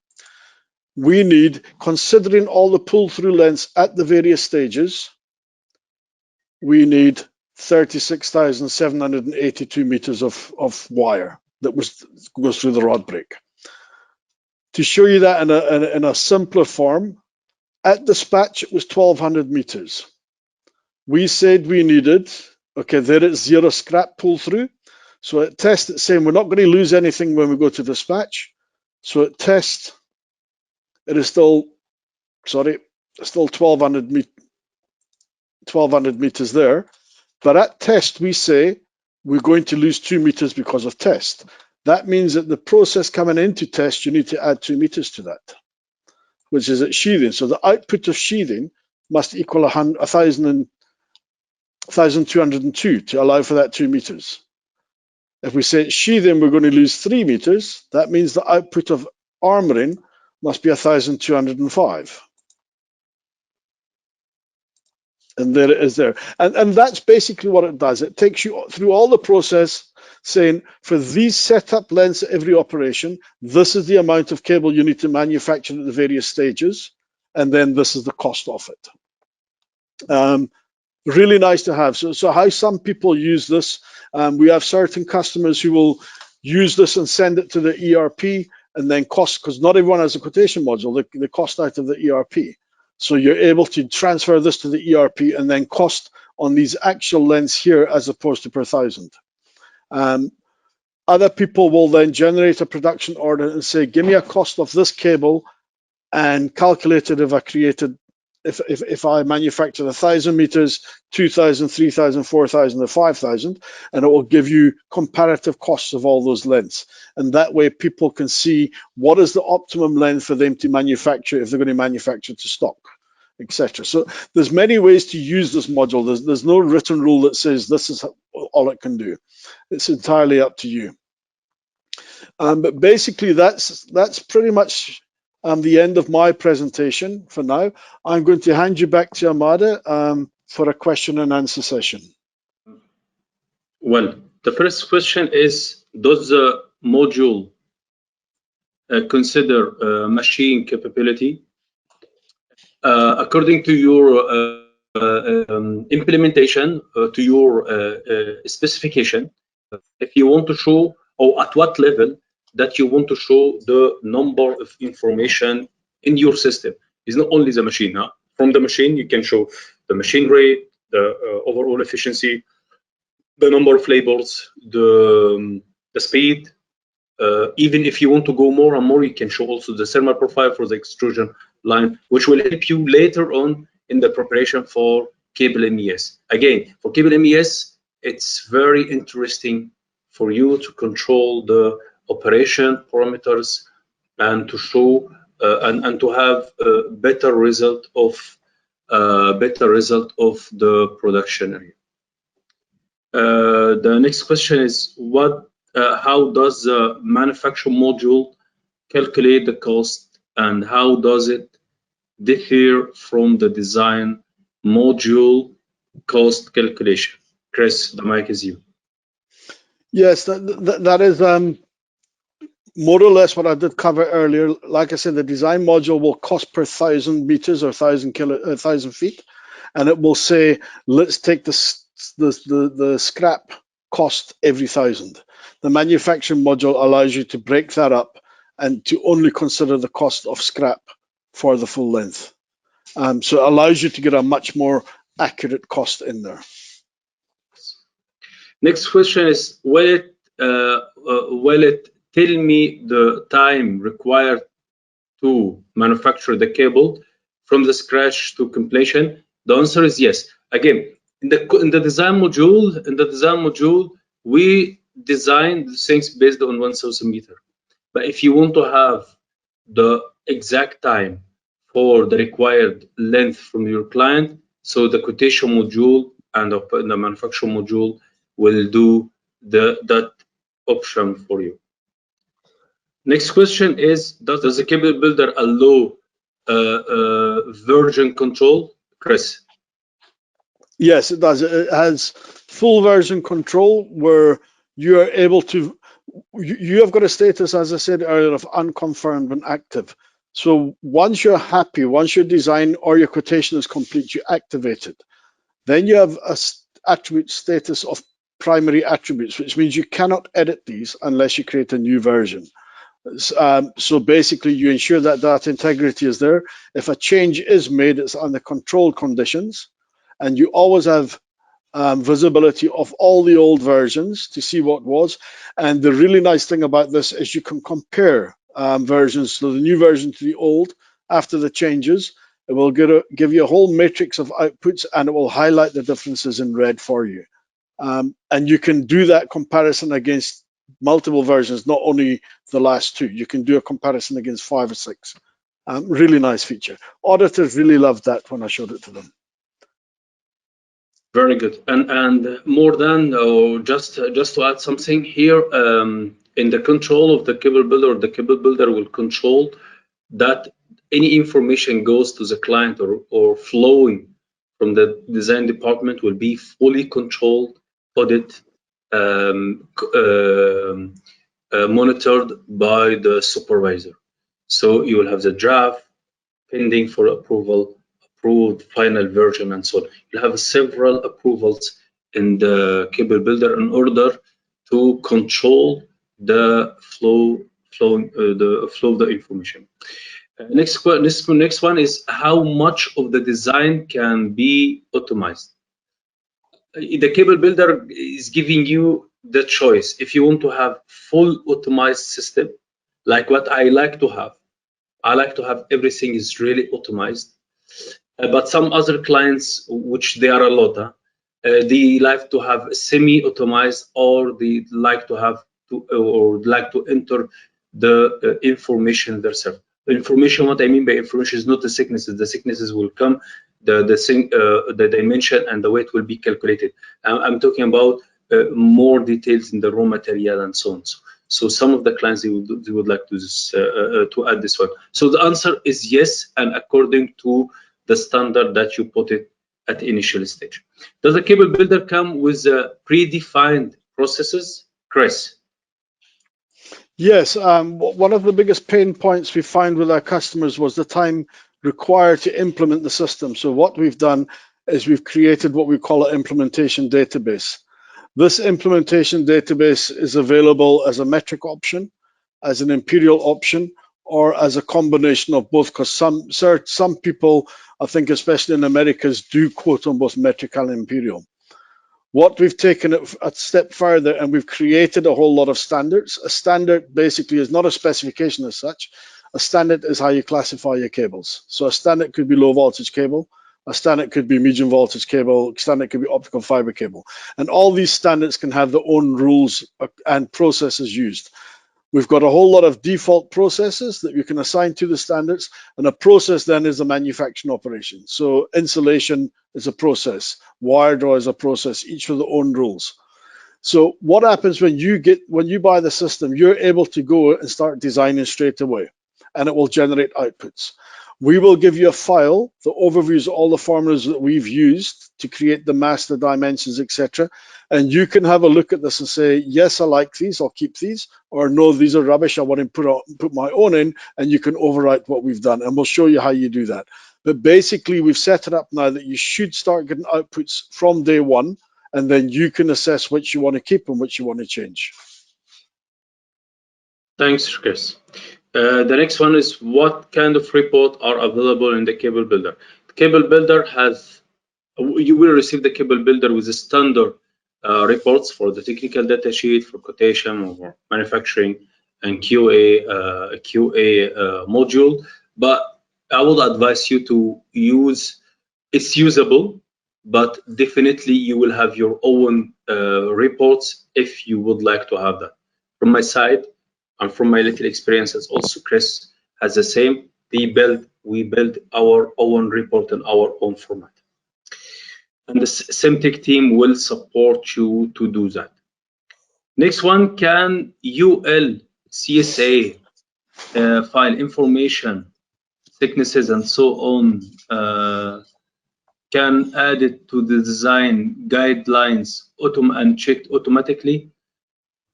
[SPEAKER 3] we need, considering all the pull-through lengths at the various stages, we need 36,782 meters of wire that goes through the rod break. To show you that in a simpler form, at dispatch it was 1,200 meters. We said we needed, okay, there it's 0 scrap pull-through. So at test it's saying we're not going to lose anything when we go to dispatch. So at test, it is still, sorry, it's still 1,200 meters there. But at test, we say we're going to lose 2 meters because of test. That means that the process coming into test, you need to add 2 meters to that, which is at sheathing. So the output of sheathing must equal 1,202 to allow for that 2 meters. If we say sheathing, we're going to lose 3 meters. That means the output of armoring must be 1,205. And there it is there. And that's basically what it does. It takes you through all the process saying, for these setup lengths at every operation, this is the amount of cable you need to manufacture at the various stages. And then this is the cost of it. Really nice to have. So how some people use this, we have certain customers who will use this and send it to the ERP and then cost, because not everyone has a quotation module, the cost out of the ERP. So you're able to transfer this to the ERP and then cost on these actual lengths here as opposed to per thousand. Other people will then generate a production order and say, give me a cost of this cable and calculate it if I manufacture 1,000 meters, 2,000, 3,000, 4,000, or 5,000, and it will give you comparative costs of all those lengths. And that way people can see what is the optimum length for them to manufacture if they're going to manufacture to stock, etc. So there's many ways to use this module. There's no written rule that says this is all it can do. It's entirely up to you. But basically that's pretty much the end of my presentation for now. I'm going to hand you back to Hamada for a question and answer session.
[SPEAKER 2] Well, the first question is, does the module consider machine capability? According to your implementation, to your specification, if you want to show, or at what level that you want to show the number of information in your system. It's not only the machine. Huh? From the machine, you can show the machine rate, the overall efficiency, the number of labels, the speed. Even if you want to go more and more, you can show also the thermal profile for the extrusion line, which will help you later on in the preparation for cable MES. Again, for cable MES, it's very interesting for you to control the operation parameters and to show and to have a better result of the production area. The next question is, how does the manufacturing module calculate the cost, and how does it differ from the design module cost calculation? Chris, the mic is you.
[SPEAKER 3] Yes, that is more or less what I did cover earlier. Like I said, the design module will cost per 1,000 meters or 1,000 feet, and it will say, let's take the scrap cost every 1,000. The manufacturing module allows you to break that up and to only consider the cost of scrap for the full length. So it allows you to get a much more accurate cost in there.
[SPEAKER 2] Next question is, will it tell me the time required to manufacture the cable from the scratch to completion? The answer is yes. Again, in the design module, we design things based on 1,000 meter. But if you want to have the exact time for the required length from your client. So the quotation module and the manufacturing module will do that option for you. Next question is, does the CableBuilder allow version control? Chris?
[SPEAKER 3] Yes, it does. It has full version control where you are able to, you have got a status, as I said earlier, of unconfirmed and active. So once you're happy, once your design or your quotation is complete, you activate it. Then you have a attribute status of primary attributes, which means you cannot edit these unless you create a new version. So basically, you ensure that data integrity is there. If a change is made, it's under controlled conditions, and you always have visibility of all the old versions to see what was. And the really nice thing about this is you can compare versions, so the new version to the old after the changes. It will give you a whole matrix of outputs, and it will highlight the differences in red for you. And you can do that comparison against multiple versions, not only the last two. You can do a comparison against 5 or 6. Really nice feature. Auditors really loved that when I showed it to them.
[SPEAKER 2] Very good. And more than, just to add something here, in the control of the CableBuilder, the CableBuilder will control that any information goes to the client or flowing from the design department will be fully controlled, audited, monitored by the supervisor. So you will have the draft pending for approval, approved final version, and so on. You have several approvals in the CableBuilder in order to control the flow of the information. Next one is how much of the design can be optimized. The CableBuilder is giving you the choice. If you want to have full optimized system, like what I like to have, I like to have everything is really optimized. But some other clients, which there are a lot, they like to have semi-optimized, or they like to have to enter the information themselves. The information, what I mean by information is not the thicknesses. The thicknesses will come, the dimension and the weight will be calculated. I'm talking about more details in the raw material and so on. So some of the clients they would like to add this one. So the answer is yes, and according to the standard that you put it at the initial stage. Does the CableBuilder come with predefined processes, Chris?
[SPEAKER 3] Yes, one of the biggest pain points we find with our customers was the time required to implement the system. So what we've done is we've created what we call an implementation database. This implementation database is available as a metric option, as an imperial option, or as a combination of both, because some people, I think especially in Americas, do quote on both metric and imperial. What we've taken it a step further, and we've created a whole lot of standards. A standard basically is not a specification as such. A standard is how you classify your cables. So a standard could be low voltage cable, a standard could be medium voltage cable, a standard could be optical fiber cable. And all these standards can have their own rules and processes used. We've got a whole lot of default processes that you can assign to the standards, and a process then is a manufacturing operation. So insulation is a process, wire draw is a process, each with their own rules. So what happens when you buy the system, you're able to go and start designing straight away, and it will generate outputs. We will give you a file that overviews all the formulas that we've used to create the master dimensions, etc. And you can have a look at this and say, yes, I like these, I'll keep these, or no, these are rubbish, I want to put my own in, and you can overwrite what we've done, and we'll show you how you do that. But basically, we've set it up now that you should start getting outputs from day one, and then you can assess which you want to keep and which you want to change.
[SPEAKER 2] Thanks, Chris. The next one is, what kind of report are available in the CableBuilder? The CableBuilder has, you will receive the CableBuilder with the standard reports for the technical data sheet, for quotation, or manufacturing, and QA module. But I would advise you to use, it's usable, but definitely you will have your own reports if you would like to have that. From my side, and from my little experiences, also Chris has the same. We build we build our own report in our own format. And the Cimteq team will support you to do that. Next one, can UL, CSA, file information, thicknesses, and so on, can add it to the design guidelines and checked automatically?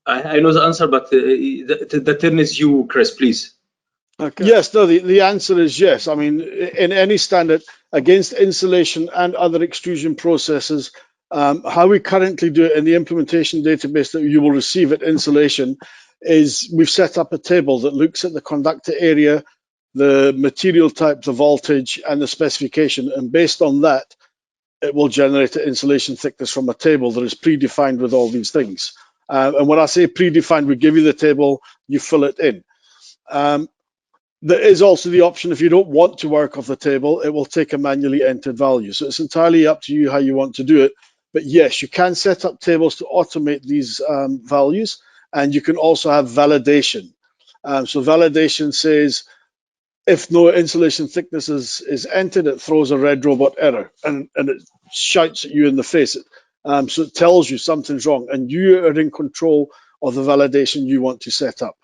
[SPEAKER 2] I know the answer, but the turn is you, Chris, please.
[SPEAKER 3] Okay. Yes, no, the answer is yes. I mean, in any standard against insulation and other extrusion processes, how we currently do it in the implementation database that you will receive at insulation is we've set up a table that looks at the conductor area, the material type, the voltage, and the specification. And based on that, it will generate an insulation thickness from a table that is predefined with all these things. And when I say predefined, we give you the table, you fill it in. There is also the option, if you don't want to work off the table, it will take a manually entered value. So it's entirely up to you how you want to do it. But yes, you can set up tables to automate these values, and you can also have validation. So validation says, if no insulation thickness is entered, it throws a red robot error, and it shouts at you in the face. So it tells you something's wrong, and you are in control of the validation you want to set up.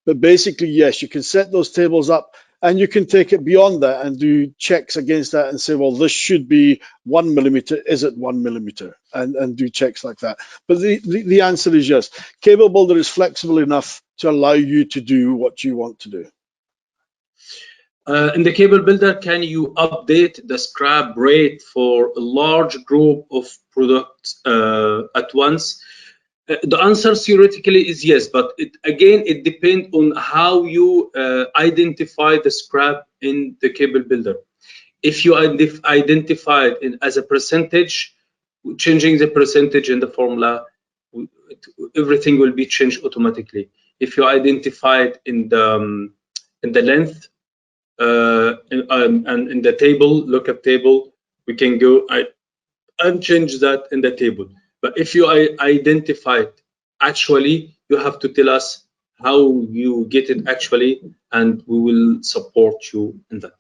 [SPEAKER 3] But basically, yes, you can set those tables up, and you can take it beyond that and do checks against that and say, well, this should be 1 millimeter. Is it 1 millimeter? And do checks like that. But the answer is yes. CableBuilder is flexible enough to allow you to do what you want to do.
[SPEAKER 2] In the CableBuilder, can you update the scrap rate for a large group of products at once? The answer theoretically is yes, but it depends on how you identify the scrap in the CableBuilder. If you identify it as a percentage, changing the percentage in the formula, everything will be changed automatically. If you identify it in the length and in the table, lookup table, we can go and change that in the table. But if you identify it actually, you have to tell us how you get it actually, and we will support you in that.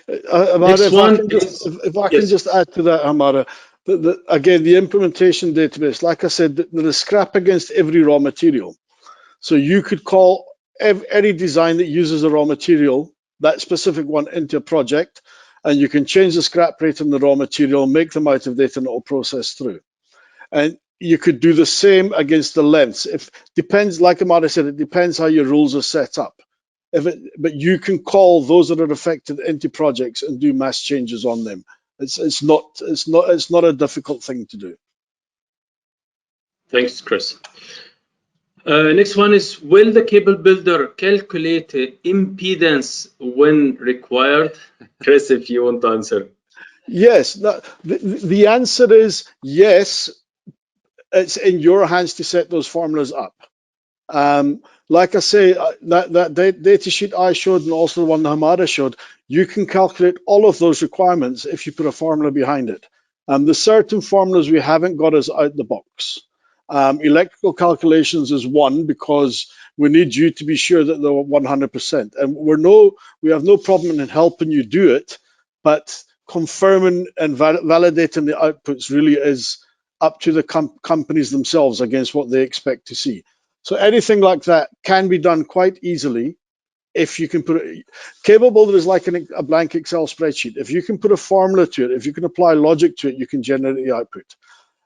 [SPEAKER 3] Hamada, if I can just add to that, Hamada, again, the implementation database, like I said, there is scrap against every raw material. So you could call any design that uses a raw material, that specific one, into a project, and you can change the scrap rate in the raw material, make them out of date, and it will process through. And you could do the same against the lengths. Depends, like Hamada said, it depends how your rules are set up. But you can call those that are affected into projects and do mass changes on them. It's not a difficult thing to do.
[SPEAKER 2] Thanks, Chris. Next one is, will the CableBuilder calculate impedance when required? Chris, if you want to answer.
[SPEAKER 3] Yes, the answer is yes. It's in your hands to set those formulas up. Like I say, that data sheet I showed and also the one that Hamada showed, you can calculate all of those requirements if you put a formula behind it. There's certain formulas we haven't got as out the box. Electrical calculations is one, because we need you to be sure that they're 100%. And we have no problem in helping you do it, but confirming and validating the outputs really is up to the companies themselves against what they expect to see. So anything like that can be done quite easily if you can put it. CableBuilder is like a blank Excel spreadsheet. If you can put a formula to it, if you can apply logic to it, you can generate the output.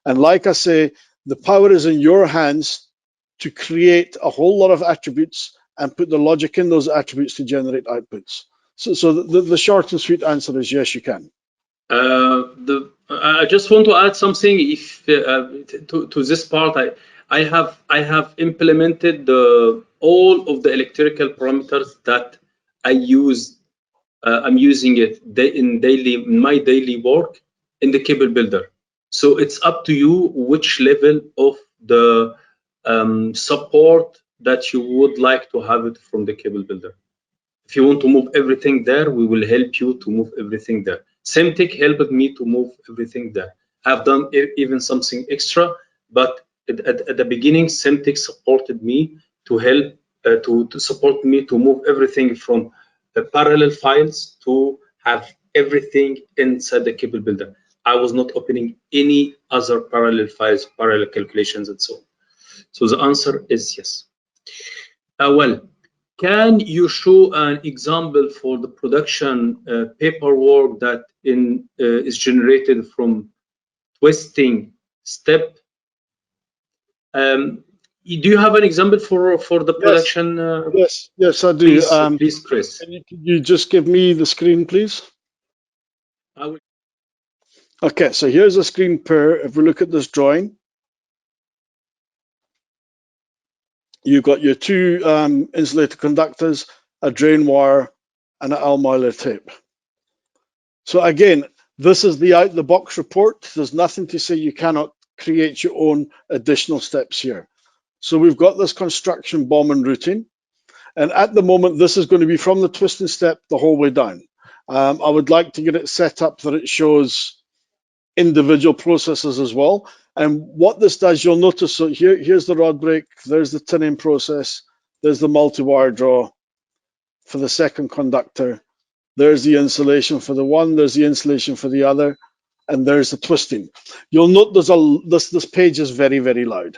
[SPEAKER 3] And like I say, the power is in your hands to create a whole lot of attributes and put the logic in those attributes to generate outputs. So the short and sweet answer is yes, you can.
[SPEAKER 2] I just want to add something. If to this part, I have implemented all of the electrical parameters that I use. I'm using it in my daily work in the CableBuilder. So it's up to you which level of the support that you would like to have it from the CableBuilder. If you want to move everything there, we will help you to move everything there. Cimteq helped me to move everything there. I've done even something extra, but at the beginning, Cimteq supported me to help to support me to move everything from parallel files to have everything inside the CableBuilder. I was not opening any other parallel files, parallel calculations, and so on. So the answer is yes. Well, can you show an example for the production paperwork that is generated from twisting step? Do you have an example for the production?
[SPEAKER 3] Yes, I do.
[SPEAKER 2] Please, Chris.
[SPEAKER 3] Can you just give me the screen, please?
[SPEAKER 2] I will.
[SPEAKER 3] Okay, so here's a screen pair. If we look at this drawing, you've got your two insulated conductors, a drain wire, and an Almeiler tape. So again, this is the out-the-box report. There's nothing to say you cannot create your own additional steps here. So we've got this construction BOM and routing. And at the moment, this is going to be from the twisting step the whole way down. I would like to get it set up that it shows individual processes as well. And what this does, you'll notice, so here's the rod break, there's the tinning process, there's the multi-wire draw for the second conductor, there's the insulation for the one, there's the insulation for the other, and there's the twisting. You'll note this page is very, very loud.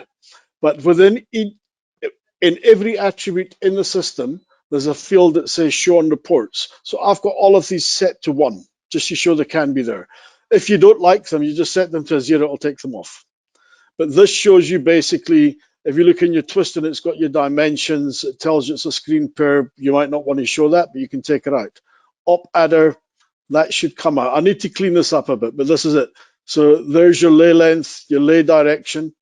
[SPEAKER 3] But within in every attribute in the system, there's a field that says show on reports. So I've got all of these set to 1, just to show they can be there. If you don't like them, you just set them to a 0, it'll take them off. But this shows you basically, if you look in your twisting, it's got your dimensions, it tells you it's a screen pair. You might not want to show that, but you can take it out. Op adder, that should come out. I need to clean this up a bit, but this is it. So there's your lay length, your lay direction.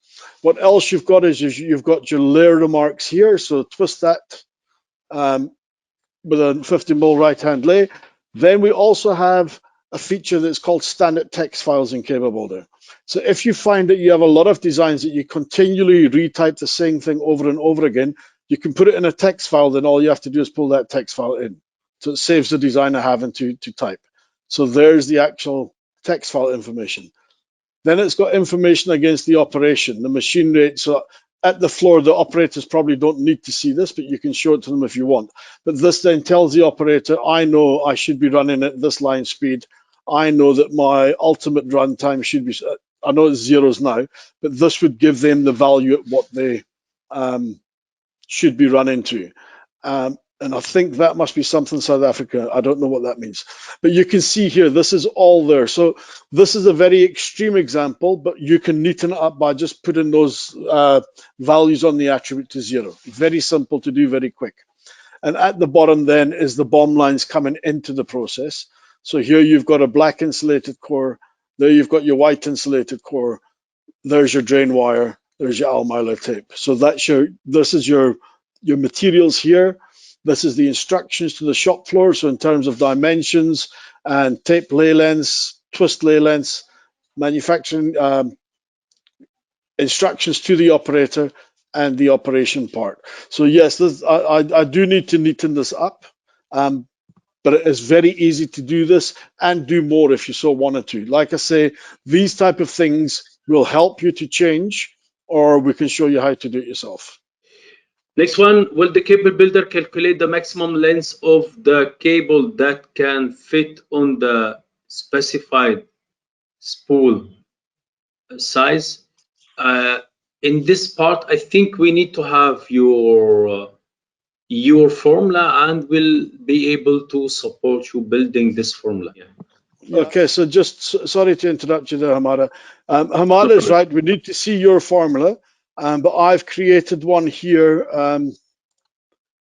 [SPEAKER 3] What else you've got is you've got your layer remarks here. So twist that with a 50mm right-hand lay. Then we also have a feature that's called standard text files in CableBuilder. So if you find that you have a lot of designs that you continually retype the same thing over and over again, you can put it in a text file, then all you have to do is pull that text file in. So it saves the designer having to type. So there's the actual text file information. Then it's got information against the operation, the machine rate. So at the floor, the operators probably don't need to see this, but you can show it to them if you want. But this then tells the operator, I know I should be running at this line speed. I know that my ultimate run time should be, I know it's 0s now, but this would give them the value at what they should be running to. And I think that must be something South Africa. I don't know what that means. But you can see here, this is all there. So this is a very extreme example, but you can neaten it up by just putting those values on the attribute to 0. Very simple to do, very quick. And at the bottom then is the BOM lines coming into the process. So here you've got a black insulated core. There you've got your white insulated core. There's your drain wire. There's your Almeiler tape. So that's this is your materials here. This is the instructions to the shop floor. So in terms of dimensions and tape lay lengths, twist lay lengths, manufacturing instructions to the operator and the operation part. So yes, I do need to neaten this up, but it is very easy to do this and do more if you so wanted to. Like I say, these type of things will help you to change, or we can show you how to do it yourself.
[SPEAKER 2] Next one, will the CableBuilder calculate the maximum length of the cable that can fit on the specified spool size? In this part, I think we need to have your formula, and we'll be able to support you building this formula.
[SPEAKER 3] Yeah. Okay, so just sorry to interrupt you there, Hamada. Hamada is right. We need to see your formula, but I've created one here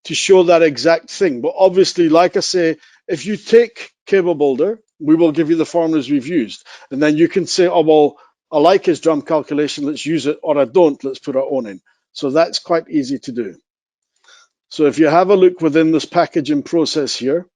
[SPEAKER 3] to show that exact thing. But obviously, like I say, if you take CableBuilder, we will give you the formulas we've used, and then you can say, oh well, I like his drum calculation, let's use it, or I don't, let's put our own in. So that's quite easy to do. So if you have a look within this packaging process here,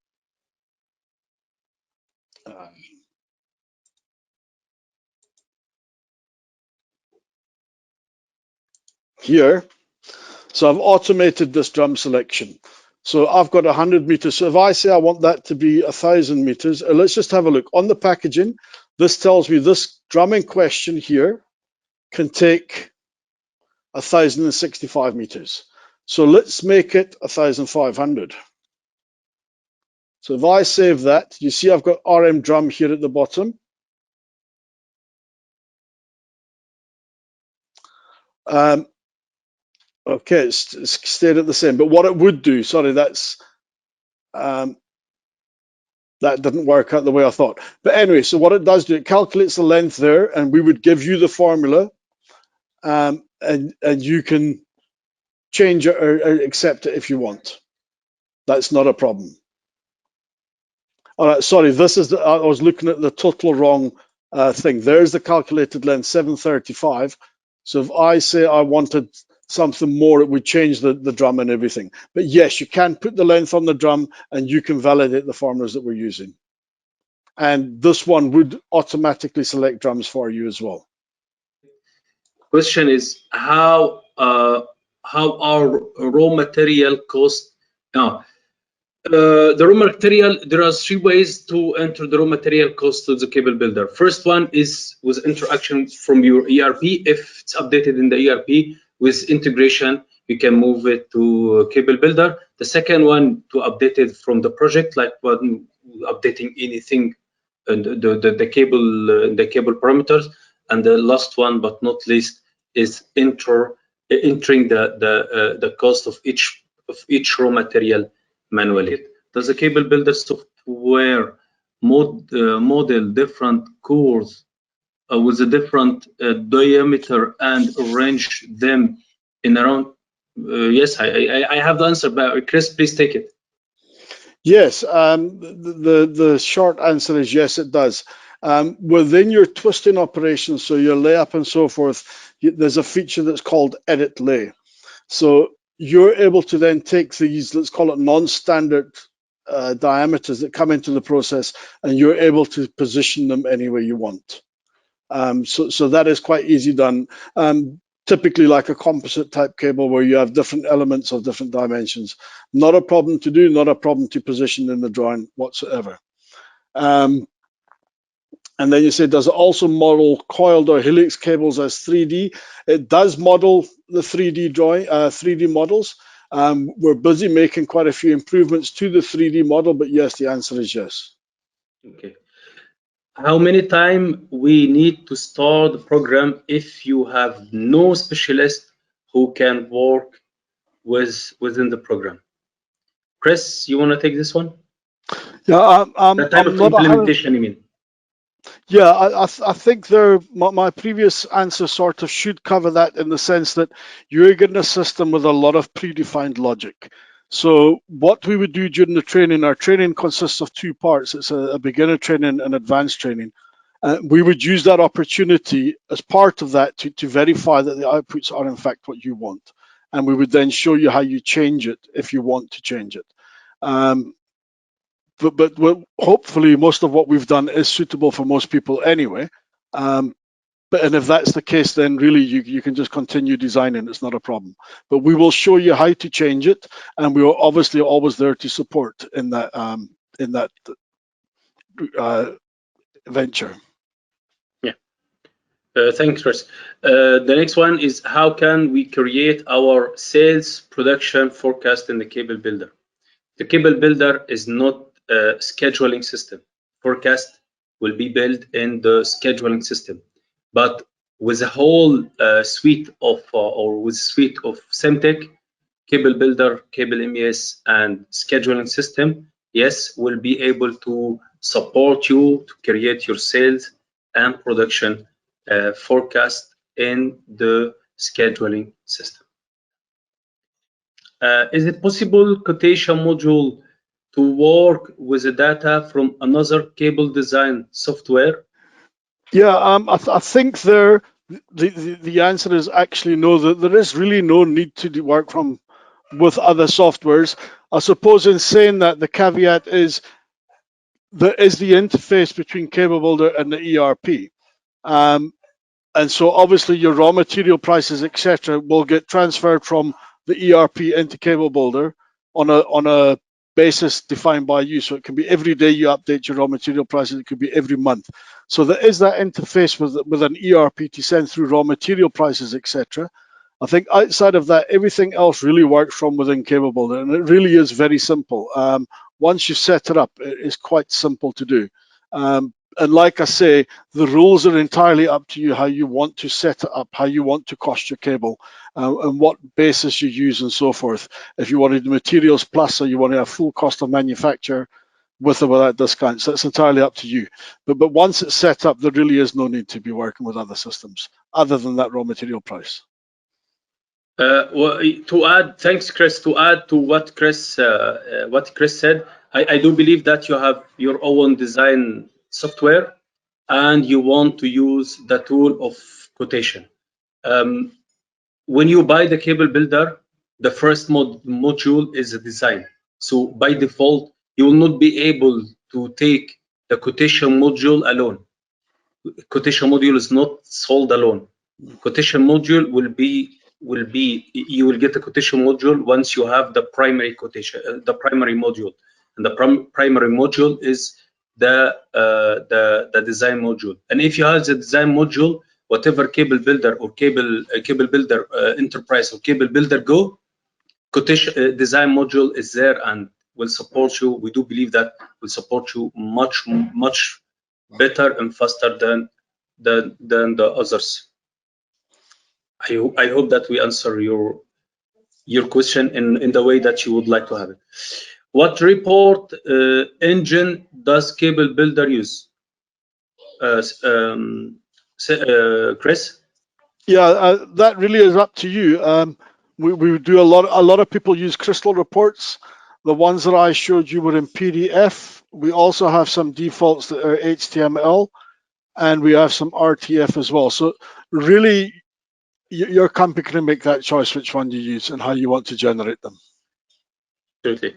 [SPEAKER 3] so I've automated this drum selection. So I've got 100 meters. So if I say I want that to be 1,000 meters, let's just have a look. On the packaging, this tells me this drum in question here can take 1,065 meters. So let's make it 1,500. So if I save that, you see I've got RM drum here at the bottom. Okay, it's stayed at the same. But what it would do, sorry, that didn't work out the way I thought. But anyway, so what it does do, it calculates the length there, and we would give you the formula, and you can change it or accept it if you want. That's not a problem. All right, sorry, this is I was looking at the total wrong thing. There's the calculated length, 735. So if I say I wanted something more, it would change the drum and everything. But yes, you can put the length on the drum and you can validate the formulas that we're using. And this one would automatically select drums for you as well.
[SPEAKER 2] Question is how our raw material cost. Now, the raw material, there are 3 ways to enter the raw material cost to the cable builder. First one is with interaction from your ERP. If it's updated in the ERP with integration, you can move it to cable builder. The second one to update it from the project, like when updating anything, the cable parameters. And the last one, but not least, is entering the cost of each raw material manually. Does the cable builder software model different cores with a different diameter and arrange them in around? Yes, I have the answer, but Chris, please take it.
[SPEAKER 3] Yes, the short answer is yes, it does. Within your twisting operations, so your layup and so forth, there's a feature that's called edit lay. So you're able to then take these, let's call it non-standard diameters that come into the process, and you're able to position them any way you want. So that is quite easy done. Typically like a composite type cable where you have different elements of different dimensions. Not a problem to do, not a problem to position in the drawing whatsoever. And then you say, does it also model coiled or helix cables as 3D? It does model the 3D drawing, 3D models. We're busy making quite a few improvements to the 3D model, but yes, the answer is yes.
[SPEAKER 2] Okay. How many times we need to start the program if you have no specialist who can work within the program? Chris, you want to take this one?
[SPEAKER 3] Yeah,
[SPEAKER 2] That type of implementation, you mean?
[SPEAKER 3] Yeah, I think my previous answer sort of should cover that in the sense that you're getting a system with a lot of predefined logic. So what we would do during the training, our training consists of 2 parts. It's a beginner training and advanced training. We would use that opportunity as part of that to verify that the outputs are in fact what you want. And we would then show you how you change it if you want to change it. But hopefully most of what we've done is suitable for most people anyway. And if that's the case, then really you can just continue designing. It's not a problem. But we will show you how to change it, and we are obviously always there to support in that venture.
[SPEAKER 2] Yeah. Thanks, Chris. The next one is how can we create our sales production forecast in the cable builder? The cable builder is not a scheduling system. Forecast will be built in the scheduling system, but with a whole suite of Cimteq, cable builder, cable MES, and scheduling system, yes, will be able to support you to create your sales and production forecast in the scheduling system. Is it possible quotation module to work with the data from another cable design software?
[SPEAKER 3] Yeah, I think the answer is actually no. There is really no need to work with other softwares. I suppose in saying that, the caveat is there is the interface between CableBuilder and the ERP. And so obviously your raw material prices, etc., will get transferred from the ERP into CableBuilder on a basis defined by you. So it can be every day you update your raw material prices. It could be every month. So there is that interface with an ERP to send through raw material prices, etc. I think outside of that, everything else really works from within CableBuilder, and it really is very simple. once you set it up, it is quite simple to do. And like I say, the rules are entirely up to you, how you want to set it up, how you want to cost your cable, and what basis you use and so forth. If you want to do materials plus, or you want to have full cost of manufacture with or without discounts, that's entirely up to you. But once it's set up, there really is no need to be working with other systems other than that raw material price.
[SPEAKER 2] Well, to add, thanks, Chris. To add to what Chris said, I do believe that you have your own design software, and you want to use the tool of Quotation. When you buy the cable builder, the first module is a design. So by default, you will not be able to take the Quotation module alone. Quotation module is not sold alone. Quotation module will be you will get the quotation module once you have the primary quotation, the primary module, and the primary module is the design module. And if you have the design module, whatever cable builder or cable builder enterprise or cable builder go, quotation design module is there and will support you. We do believe that will support you much better and faster than the others. I hope that we answer your question in the way that you would like to have it. What report engine does Cable Builder use? Chris?
[SPEAKER 3] Yeah, that really is up to you. We do a lot of people use Crystal reports. The ones that I showed you were in PDF. We also have some defaults that are HTML, and we have some RTF as well. So really, your company can make that choice which one you use and how you want to generate them.
[SPEAKER 2] Absolutely.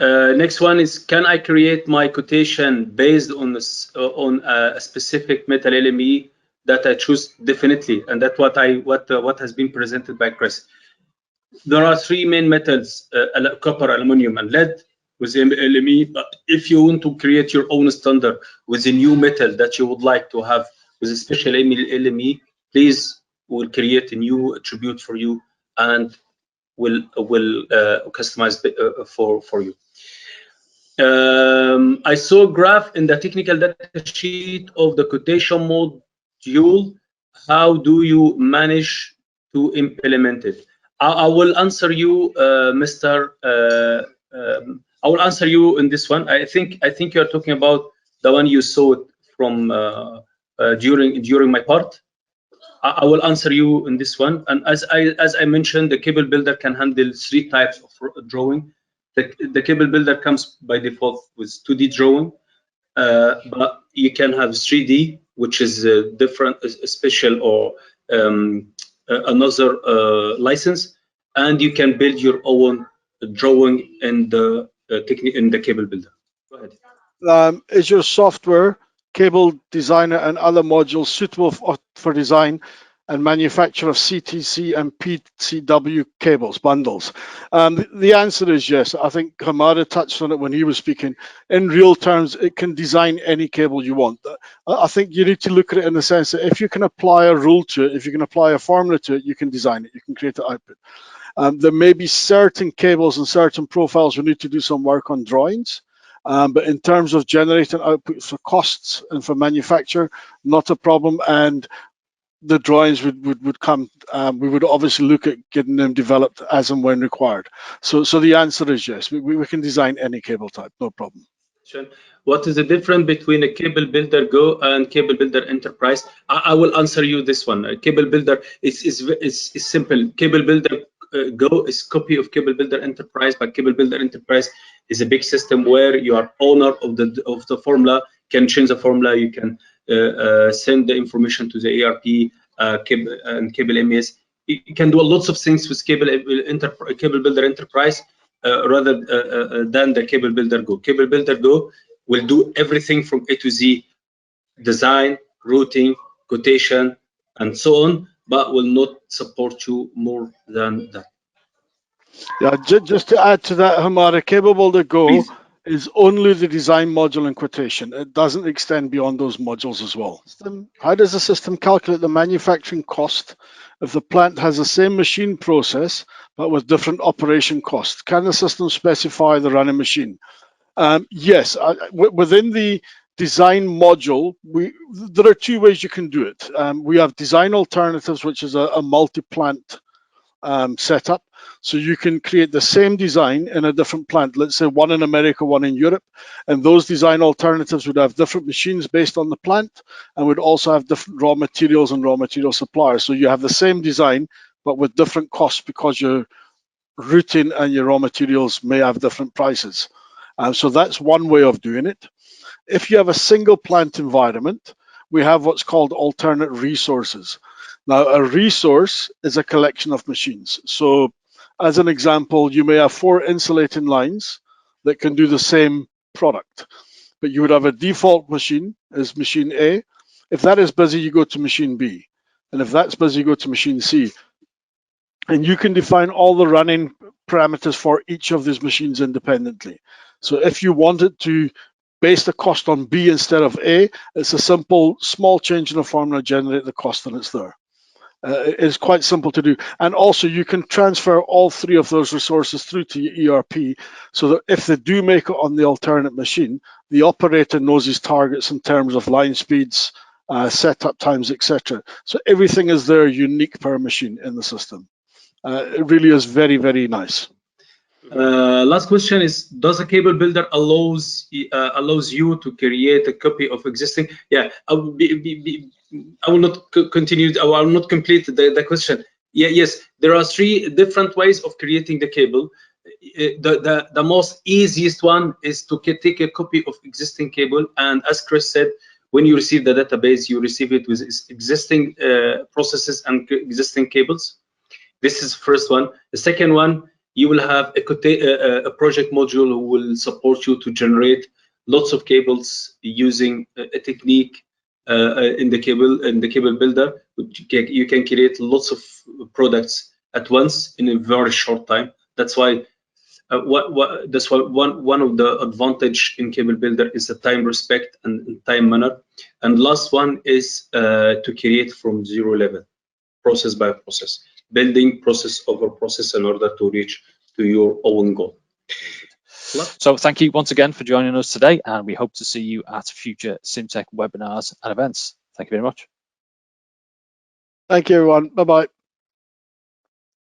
[SPEAKER 2] Next one is, can I create my quotation based on a specific metal LME that I choose? Definitely, and that's what has been presented by Chris. There are three main metals: copper, aluminum, and lead with LME. But if you want to create your own standard with a new metal that you would like to have with a special LME, please, we'll create a new attribute for you and will customize for you. I saw a graph in the technical data sheet of the quotation module. How do you manage to implement it? I will answer you, Mr. I will answer you in this one. I think you're talking about the one you saw from during my part. I will answer you in this one. And as I mentioned, the cable builder can handle 3 types of drawing. The cable builder comes by default with 2D drawing, but you can have 3D, which is different, a special or another license, and you can build your own drawing in the cable builder. Go ahead.
[SPEAKER 3] Is your software, Cable Designer, and other modules suitable for design and manufacture of CTC and PCW cables bundles? The answer is yes. I think Hamada touched on it when he was speaking. In real terms, it can design any cable you want. I think you need to look at it in the sense that if you can apply a rule to it, if you can apply a formula to it, you can design it, you can create an output. There may be certain cables and certain profiles we need to do some work on drawings. But in terms of generating outputs for costs and for manufacture, not a problem. And the drawings would come. We would obviously look at getting them developed as and when required. So the answer is yes. We can design any cable type, no problem.
[SPEAKER 2] What is the difference between a Cable Builder Go and Cable Builder Enterprise? I will answer you this one. Cable Builder is simple. Cable Builder Go is copy of Cable Builder Enterprise, but Cable Builder Enterprise is a big system where you are owner of the formula, can change the formula, you can send the information to the ERP and Cable MES. You can do lots of things with Cable Builder Enterprise rather than the Cable Builder Go. Cable Builder Go will do everything from A to Z, design, routing, quotation, and so on, but will not support you more than that.
[SPEAKER 3] Yeah, just to add to that, Hamada, CableBuilder Go
[SPEAKER 2] Please.
[SPEAKER 3] Is only the design module and quotation. It doesn't extend beyond those modules as well. How does the system calculate the manufacturing cost if the plant has the same machine process but with different operation costs? Can the system specify the running machine? Yes, within the design module, there are two ways you can do it. We have design alternatives, which is a multi-plant setup. So you can create the same design in a different plant, let's say one in America, one in Europe, and those design alternatives would have different machines based on the plant and would also have different raw materials and raw material suppliers. So you have the same design, but with different costs because your routing and your raw materials may have different prices. So that's one way of doing it. If you have a single plant environment, we have what's called alternate resources. Now, a resource is a collection of machines. So, as an example, you may have 4 insulating lines that can do the same product, but you would have a default machine as machine A. If that is busy, you go to machine B. And if that's busy, you go to machine C. And you can define all the running parameters for each of these machines independently. So if you wanted to base the cost on B instead of A, it's a simple, small change in the formula, generate the cost, and it's there. It's quite simple to do. And also you can transfer all 3 of those resources through to your ERP so that if they do make it on the alternate machine, the operator knows his targets in terms of line speeds, setup times, etc. So everything is there unique per machine in the system. It really is very, very nice.
[SPEAKER 2] Last question is: does a cable builder allows you to create a copy of existing? Yeah, I will not continue. I will not complete the question. Yeah, yes, there are 3 different ways of creating the cable. The most easiest one is to take a copy of existing cable, and as Chris said, when you receive the database, you receive it with existing processes and existing cables. This is the first one. The second one, you will have a project module who will support you to generate lots of cables using a technique in the cable builder. You can create lots of products at once in a very short time. That's why one of the advantage in cable builder is the time respect and time manner. And last one is to create from 0 level, process by process, building process over process in order to reach to your own goal.
[SPEAKER 1] So thank you once again for joining us today, and we hope to see you at future Cimteq webinars and events. Thank you very much.
[SPEAKER 3] Thank you, everyone. Bye-bye.